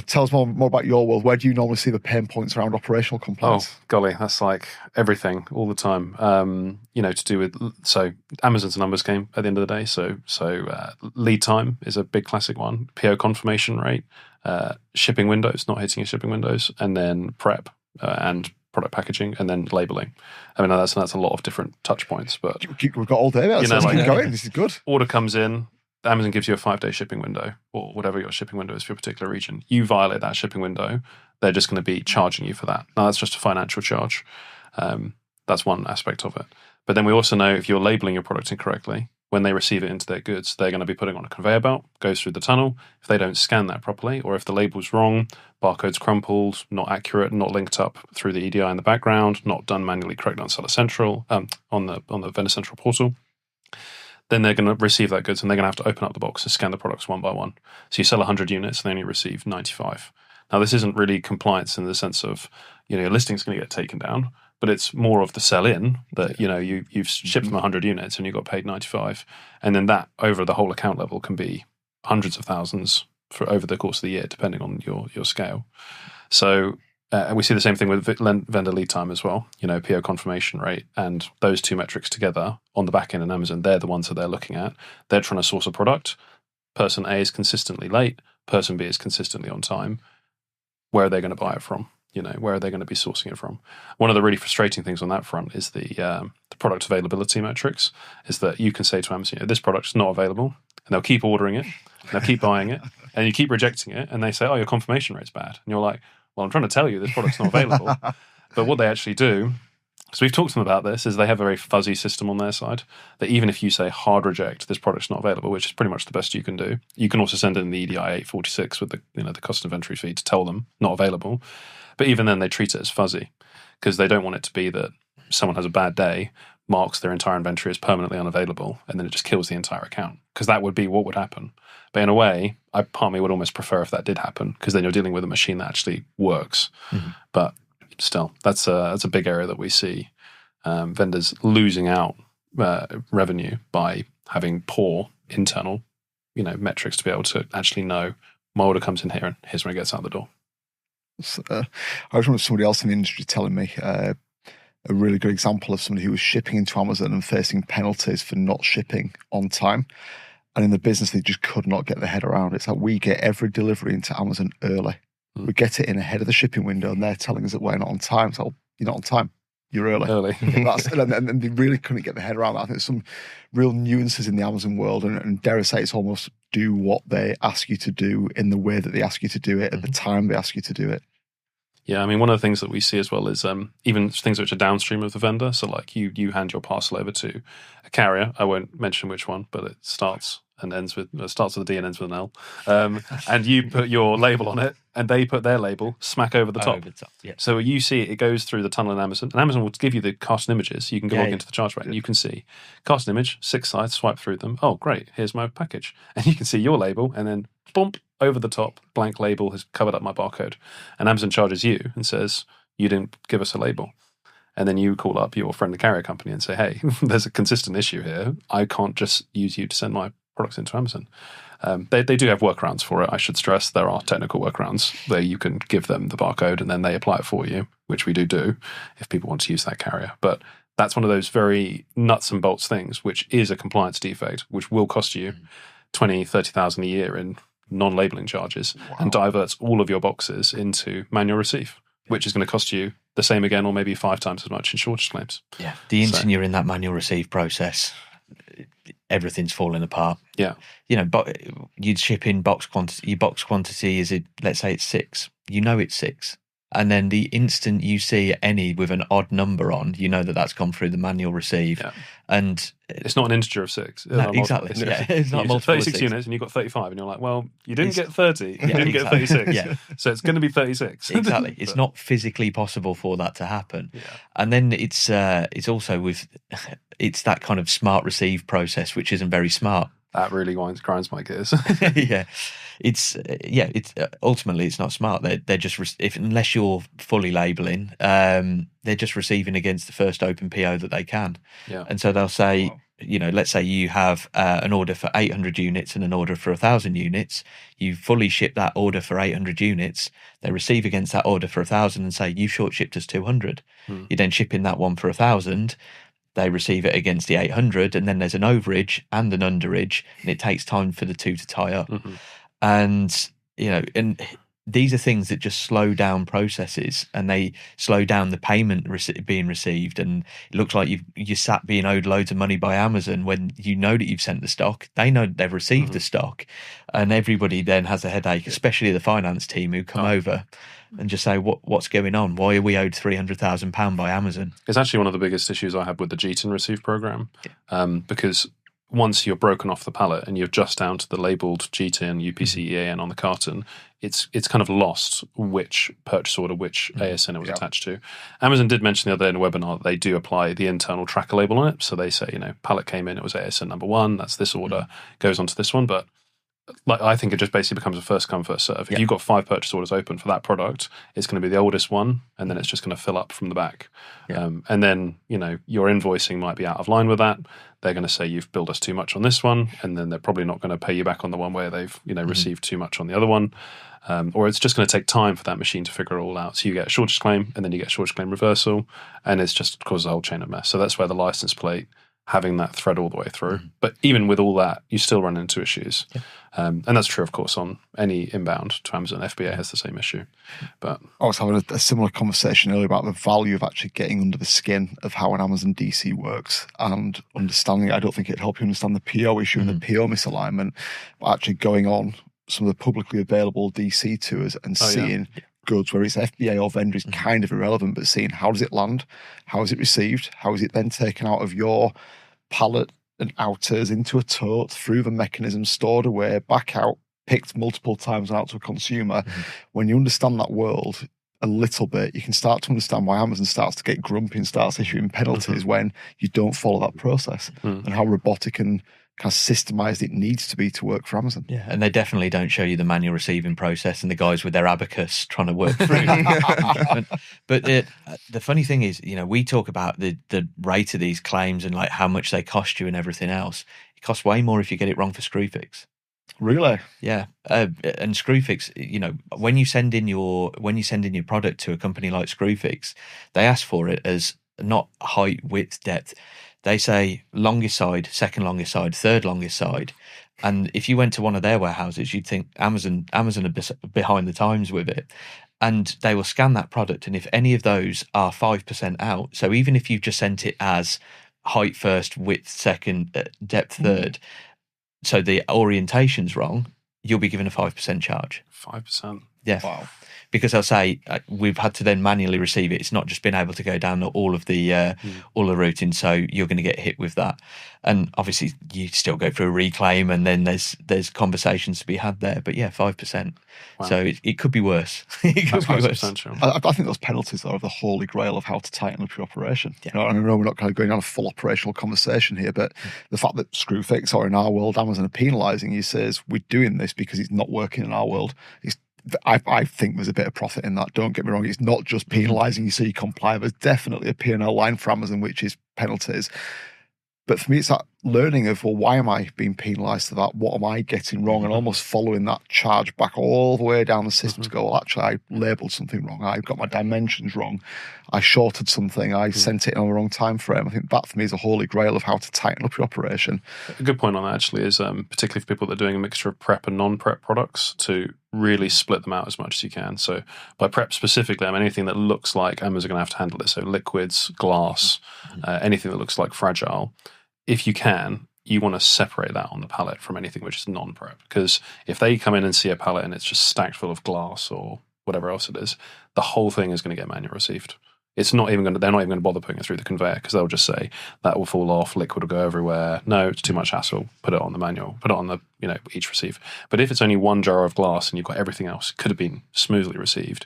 tell us more about your world. Where do you normally see the pain points around operational compliance? Oh, golly, that's like everything all the time. To do with, so Amazon's a numbers game at the end of the day. So lead time is a big classic one. PO confirmation rate, shipping windows, not hitting your shipping windows, and then prep and product packaging, and then labeling. I mean, that's a lot of different touch points. But we've got all day. Let's keep going. This is good. Order comes in. Amazon gives you a 5-day shipping window, or whatever your shipping window is for your particular region. You violate that shipping window, they're just going to be charging you for that. Now, that's just a financial charge. That's one aspect of it. But then we also know if you're labeling your product incorrectly, when they receive it into their goods, they're going to be putting on a conveyor belt, goes through the tunnel. If they don't scan that properly, or if the label's wrong, barcode's crumpled, not accurate, not linked up through the EDI in the background, not done manually correctly on Seller Central, on the Vendor Central portal, then they're going to receive that goods and they're going to have to open up the box and scan the products one by one. So you sell 100 units and then you receive 95. Now, this isn't really compliance in the sense of, your listing's going to get taken down, but it's more of the sell-in that, you've shipped them 100 units and you got paid 95. And then that over the whole account level can be hundreds of thousands for over the course of the year, depending on your scale. So, and we see the same thing with vendor lead time as well, PO confirmation rate, and those two metrics together on the back end in Amazon, they're the ones that they're looking at. They're trying to source a product. Person A is consistently late. Person B is consistently on time. Where are they going to buy it from? Where are they going to be sourcing it from? One of the really frustrating things on that front is the product availability metrics, is that you can say to Amazon, this product's not available, and they'll keep ordering it, and they'll keep buying it, and you keep rejecting it, and they say, your confirmation rate's bad. And you're like, well, I'm trying to tell you this product's not available. But what they actually do, so we've talked to them about this, is they have a very fuzzy system on their side, that even if you say hard reject, this product's not available, which is pretty much the best you can do. You can also send in the EDI 846 with the cost inventory fee to tell them not available. But even then, they treat it as fuzzy because they don't want it to be that someone has a bad day, marks their entire inventory as permanently unavailable, and then it just kills the entire account, because that would be what would happen. But in a way, part of me would almost prefer if that did happen, because then you're dealing with a machine that actually works. But still, that's a big area that we see vendors losing out revenue by having poor internal metrics to be able to actually know my order comes in here and here's when it gets out the door. I remember somebody else in the industry telling me a really good example of somebody who was shipping into Amazon and facing penalties for not shipping on time. And in the business, they just could not get their head around it. It's like, we get every delivery into Amazon early. We get it in ahead of the shipping window, and they're telling us that we're not on time. So, you're not on time. You're early. And they really couldn't get their head around that. I think there's some real nuances in the Amazon world, and dare I say, it's almost do what they ask you to do in the way that they ask you to do it at the time they ask you to do it. Yeah, I mean, one of the things that we see as well is even things which are downstream of the vendor. So, like you hand your parcel over to a carrier. I won't mention which one, but it starts with a D and ends with an L. And you put your label on it, and they put their label smack over the top. Yeah. So you see it goes through the tunnel in Amazon, and Amazon will give you the cast images. You can log into the Chargeback, and you can see cast image, 6 sides, swipe through them. Oh, great! Here's my package, and you can see your label, and then bump over the top, blank label has covered up my barcode, and Amazon charges you and says you didn't give us a label. And then you call up your friend, the carrier company, and say, hey, there's a consistent issue here. I can't just use you to send my products into Amazon. They do have workarounds for it. I should stress there are technical workarounds where you can give them the barcode and then they apply it for you, which we do if people want to use that carrier. But that's one of those very nuts and bolts things, which is a compliance defect, which will cost you 20, 30,000 a year in non-labeling charges and diverts all of your boxes into manual receive, which is going to cost you the same again or maybe 5 times as much in shortage claims. Yeah. The instant you're in that manual receive process, everything's falling apart. Yeah. But you'd ship in box quantity. Your box quantity is, let's say it's 6. You know it's 6. And then the instant you see any with an odd number on, you know that's gone through the manual receive. Yeah. And it's not an integer of 6. No, exactly. It's not multiple 36 units and you've got 35 and you're like, well, you didn't get 30. You didn't get 36. Yeah. So it's going to be 36. Exactly. It's not physically possible for that to happen. Yeah. And then it's also it's that kind of smart receive process, which isn't very smart. That really grinds my gears. Yeah, it's ultimately it's not smart. They're just unless you're fully labeling, they're just receiving against the first open PO that they can. Yeah, and so they'll say, let's say you have an order for 800 units and an order for 1,000 units. You fully ship that order for 800 units. They receive against that order for 1,000 and say you short shipped us 200. You then ship in that one for 1,000. They receive it against the 800, and then there's an overage and an underage, and it takes time for the two to tie up. Mm-hmm. And and these are things that just slow down processes, and they slow down the payment being received. And it looks like you sat being owed loads of money by Amazon when you know that you've sent the stock. They know that they've received the stock, and everybody then has a headache, especially the finance team who come over and just say, what's going on? Why are we owed £300,000 by Amazon? It's actually one of the biggest issues I have with the GTIN receive program, because once you're broken off the pallet and you're just down to the labelled GTIN, UPC, EAN on the carton, it's kind of lost which purchase order, which ASN it was attached to. Amazon did mention the other day in a webinar that they do apply the internal tracker label on it. So they say, pallet came in, it was ASN number 1, that's this order, goes on to this one. But I think it just basically becomes a first come, first serve. If you've got 5 purchase orders open for that product, it's going to be the oldest one, and then it's just going to fill up from the back. Yeah. And then, your invoicing might be out of line with that. They're going to say you've billed us too much on this one, and then they're probably not going to pay you back on the one where they've, received too much on the other one. Or it's just going to take time for that machine to figure it all out. So you get a shortage claim, and then you get a shortage claim reversal, and it's just causes a whole chain of mess. So that's where the license plate, having that thread all the way through. But even with all that, you still run into issues. Yeah. And that's true, of course, on any inbound to Amazon. FBA has the same issue. But I was having a similar conversation earlier about the value of actually getting under the skin of how an Amazon DC works and understanding. I don't think it'd help you understand the PO issue and the PO misalignment, but actually going on some of the publicly available DC tours and seeing goods where it's FBA or vendor is kind of irrelevant, but seeing how does it land, how is it received, how is it then taken out of your pallet and outers into a tote, through the mechanism, stored away, back out, picked multiple times and out to a consumer. When you understand that world a little bit, you can start to understand why Amazon starts to get grumpy and starts issuing penalties when you don't follow that process, and how robotic and kind of systemized it needs to be to work for Amazon. Yeah, and they definitely don't show you the manual receiving process and the guys with their abacus trying to work through it. But the funny thing is, we talk about the rate of these claims and like how much they cost you and everything else. It costs way more if you get it wrong for Screwfix. Really? Yeah. And Screwfix, when you send in your product to a company like Screwfix, they ask for it as not height, width, depth. They say longest side, second longest side, third longest side. And if you went to one of their warehouses, you'd think Amazon are behind the times with it. And they will scan that product. And if any of those are 5% out, so even if you've just sent it as height first, width second, depth third, so the orientation's wrong, you'll be given a 5% charge. 5%? Yeah. Wow. Because they'll say we've had to then manually receive it. It's not just been able to go down all of the routing, so you're going to get hit with that. And obviously, you still go through a reclaim, and then there's conversations to be had there. But yeah, 5%. Wow. So it could be worse. It could be worse. I think those penalties are the holy grail of how to tighten up your operation. Yeah. I know we're not kind of going on a full operational conversation here, but the fact that Screwfix, or in our world, Amazon are penalising you, says we're doing this because it's not working in our world. I think there's a bit of profit in that. Don't get me wrong. It's not just penalising you so you comply. There's definitely a P&L line for Amazon, which is penalties. But for me, it's that learning of, well, why am I being penalised for that? What am I getting wrong? And almost following that charge back all the way down the system to go, well, actually, I labelled something wrong. I got my dimensions wrong. I shorted something. I sent it in on the wrong time frame. I think that, for me, is a holy grail of how to tighten up your operation. A good point on that, actually, is particularly for people that are doing a mixture of prep and non-prep products, to really split them out as much as you can. So by prep specifically, I mean anything that looks like Amazon are going to have to handle it. So liquids, glass, anything that looks like fragile. If you can, you want to separate that on the pallet from anything which is non-prep. Because if they come in and see a pallet and it's just stacked full of glass or whatever else it is, the whole thing is going to get manual received. It's not even going to, they're not even going to bother putting it through the conveyor, because they'll just say that will fall off, liquid will go everywhere. No, it's too much hassle. Put it on the manual, put it on the, each receive. But if it's only one jar of glass and you've got everything else, it could have been smoothly received.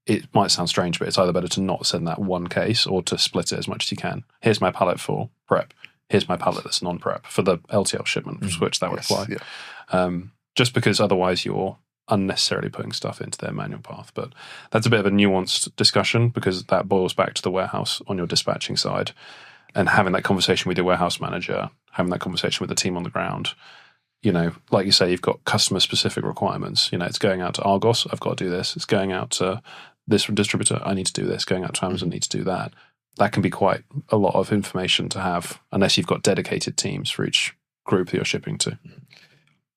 It might sound strange, but it's either better to not send that one case or to split it as much as you can. Here's my pallet for prep. Here's my pallet that's non-prep for the LTL shipment, which that would apply. Yeah. Just because otherwise you're unnecessarily putting stuff into their manual path. But that's a bit of a nuanced discussion, because that boils back to the warehouse on your dispatching side, and having that conversation with your warehouse manager, having that conversation with the team on the ground. Like you say, you've got customer-specific requirements. It's going out to Argos, I've got to do this. It's going out to this distributor, I need to do this. Going out to Amazon, I need to do that. That can be quite a lot of information to have, unless you've got dedicated teams for each group that you're shipping to.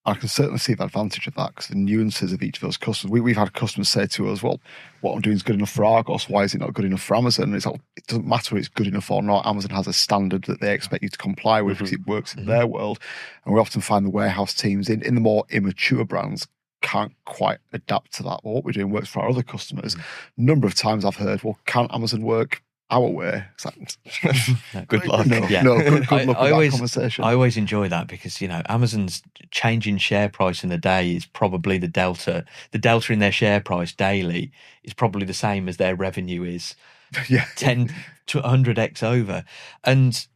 I can certainly see the advantage of that, because the nuances of each of those customers. We've had customers say to us, well, what I'm doing is good enough for Argos. Why is it not good enough for Amazon? And it's like, it doesn't matter if it's good enough or not. Amazon has a standard that they expect you to comply with, because it works in their world. And we often find the warehouse teams in the more immature brands can't quite adapt to that. Well, what we're doing works for our other customers. Number of times I've heard, well, can't Amazon work our way? It's like, good luck. No, good luck with that conversation. I always enjoy that, because Amazon's changing share price in a day is probably the delta. The delta in their share price daily is probably the same as their revenue is. 10 to 100x over. And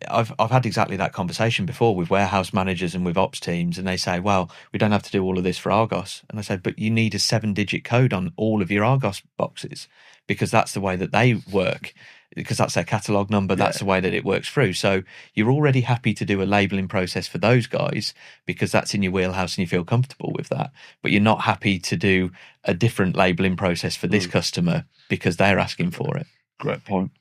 I've had exactly that conversation before with warehouse managers and with ops teams, and they say, well, we don't have to do all of this for Argos. And I say, but you need a 7-digit code on all of your Argos boxes, because that's the way that they work, because that's their catalogue number. That's the way that it works through. So you're already happy to do a labelling process for those guys, because that's in your wheelhouse and you feel comfortable with that. But you're not happy to do a different labelling process for this customer because they're asking for it. Great point.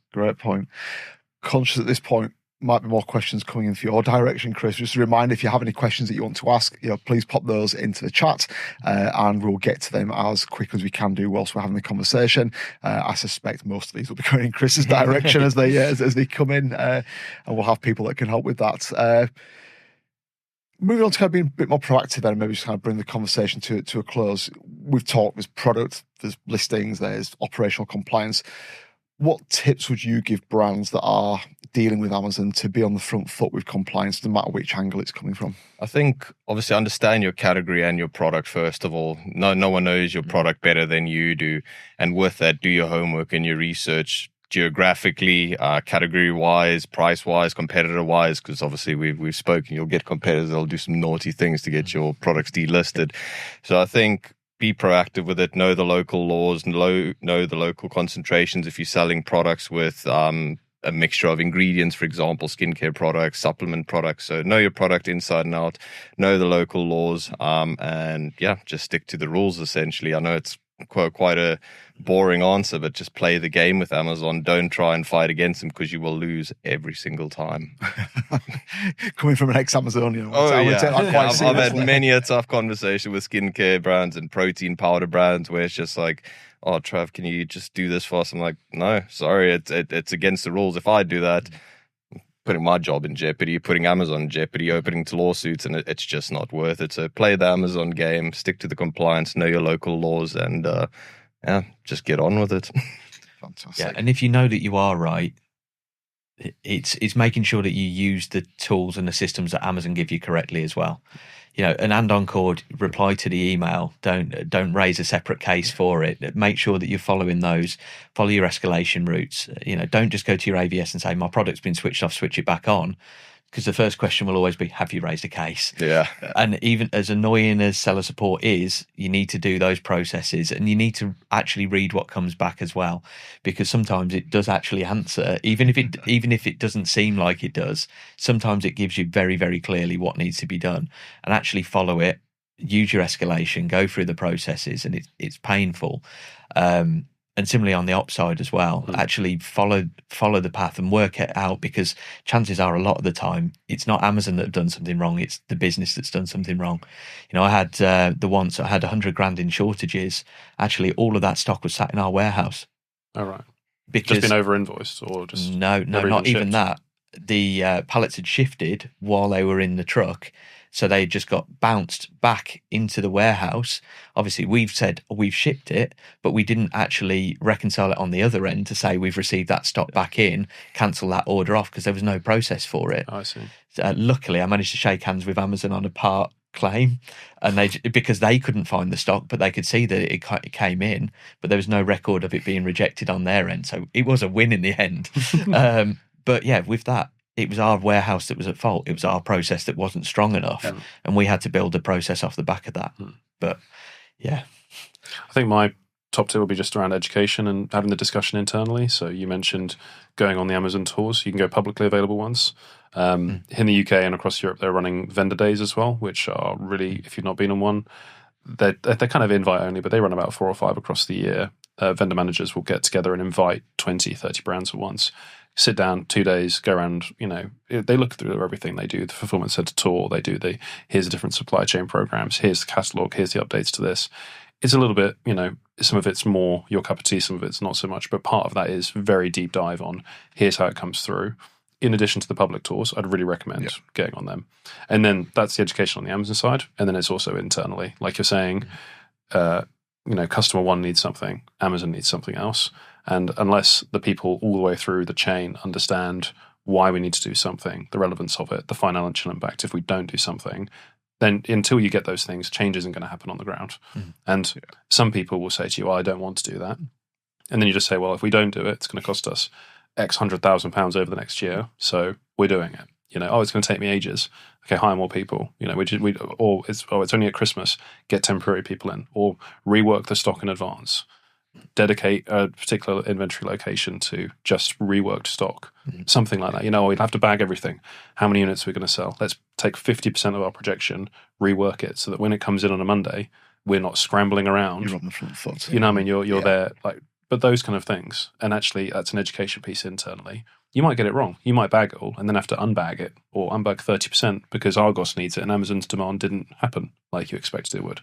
Conscious at this point, might be more questions coming in for your direction, Chris. Just a reminder, if you have any questions that you want to ask, please pop those into the chat, and we'll get to them as quick as we can do whilst we're having the conversation. I suspect most of these will be going in Chris's direction as they come in, and we'll have people that can help with that. Moving on to kind of being a bit more proactive then, and maybe just kind of bring the conversation to a close. We've talked, there's product, there's listings, there's operational compliance. What tips would you give brands that are dealing with Amazon to be on the front foot with compliance, no matter which angle it's coming from? I think obviously understand your category and your product first of all. No one knows your product better than you do. And with that, do your homework and your research geographically, category-wise, price-wise, competitor-wise, because obviously we've spoken, you'll get competitors that'll do some naughty things to get your products delisted. So I think be proactive with it, know the local laws, know the local concentrations if you're selling products with a mixture of ingredients, for example, skincare products, supplement products. So know your product inside and out, know the local laws, and just stick to the rules essentially. I know it's quite a boring answer, but just play the game with Amazon. Don't try and fight against them, because you will lose every single time. Coming from an ex-Amazonian, I've had many a tough conversation with skincare brands and protein powder brands where it's just like, oh, Trav, can you just do this for us? I'm like, no, sorry, it's against the rules. If I do that, putting my job in jeopardy, putting Amazon in jeopardy, opening to lawsuits, and it's just not worth it. So play the Amazon game, stick to the compliance, know your local laws, and just get on with it. Fantastic. Yeah, and if you know that you are right, it's making sure that you use the tools and the systems that Amazon give you correctly as well. An and-on cord reply to the email. Don't raise a separate case for it. Make sure that you're following those. Follow your escalation routes. Don't just go to your AVS and say, my product's been switched off, switch it back on. because the first question will always be, have you raised a case? Yeah. And even as annoying as seller support is, you need to do those processes, and you need to actually read what comes back as well, because sometimes it does actually answer, even if it doesn't seem like it does. Sometimes it gives you very, very clearly what needs to be done, and actually follow it. Use your escalation, go through the processes, and it's painful. And similarly on the ops side as well, actually follow the path and work it out, because chances are a lot of the time it's not Amazon that have done something wrong, it's the business that's done something wrong. You know, I had I had 100 grand in shortages. Actually, all of that stock was sat in our warehouse. All right. Because just been over invoiced, or just no, not even that. The pallets had shifted while they were in the truck. So they just got bounced back into the warehouse. Obviously, we've said we've shipped it, but we didn't actually reconcile it on the other end to say we've received that stock back in, cancel that order off, because there was no process for it. I see. Luckily, I managed to shake hands with Amazon on a part claim, and because they couldn't find the stock, but they could see that it came in, but there was no record of it being rejected on their end. So it was a win in the end. But yeah, with that, it was our warehouse that was at fault. It was our process that wasn't strong enough, and we had to build a process off the back of that. But yeah, I think my top tip will be just around education and having the discussion internally. So you mentioned going on the Amazon tours. You can go publicly available ones. In the UK and across Europe, they're running vendor days as well, which are really, if you've not been on one, they're kind of invite only, but they run about 4 or 5 across the year. Vendor managers will get together and invite 20, 30 brands at once. Sit down 2 days, go around, you know, they look through everything. They do the fulfillment center tour. They do here's the different supply chain programs. Here's the catalog. Here's the updates to this. It's a little bit, you know, some of it's more your cup of tea, some of it's not so much. But part of that is very deep dive on here's how it comes through. In addition to the public tours, I'd really recommend getting on them. And then that's the education on the Amazon side. And then it's also internally. Like you're saying, you know, customer one needs something, Amazon needs something else. And unless the people all the way through the chain understand why we need to do something, the relevance of it, the financial impact if we don't do something, then until you get those things, change isn't going to happen on the ground. And some people will say to you, well, I don't want to do that. And then you just say, well, if we don't do it, it's going to cost us X £100,000 over the next year. So we're doing it. You know, it's going to take me ages. Okay, hire more people. You know, it's only at Christmas. Get temporary people in, or rework the stock in advance. Dedicate a particular inventory location to just reworked stock, something like that. You know, we'd have to bag everything. How many units are we going to sell? Let's take 50% of our projection, rework it, so that when it comes in on a Monday, we're not scrambling around. You're on the front foot. You know what I mean? You're there, like, but those kind of things. And actually, that's an education piece internally. You might get it wrong. You might bag it all and then have to unbag it, or unbag 30% because Argos needs it and Amazon's demand didn't happen like you expected it would.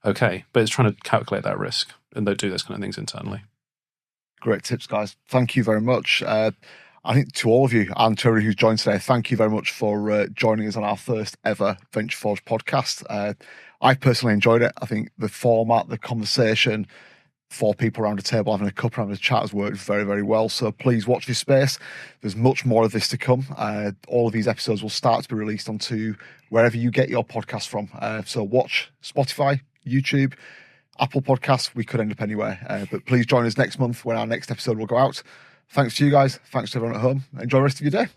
Okay, but it's trying to calculate that risk, and they do those kind of things internally. Great tips, guys. Thank you very much. I think to all of you and to everyone who's joined today, thank you very much for joining us on our first ever Venture Forge podcast. I personally enjoyed it. I think the format, the conversation, 4 people around a table having a cup around a chat has worked very, very well. So please watch this space. There's much more of this to come. All of these episodes will start to be released onto wherever you get your podcast from. So watch Spotify, YouTube, Apple Podcasts. We could end up anywhere. But please join us next month when our next episode will go out. Thanks to you guys. Thanks to everyone at home. Enjoy the rest of your day.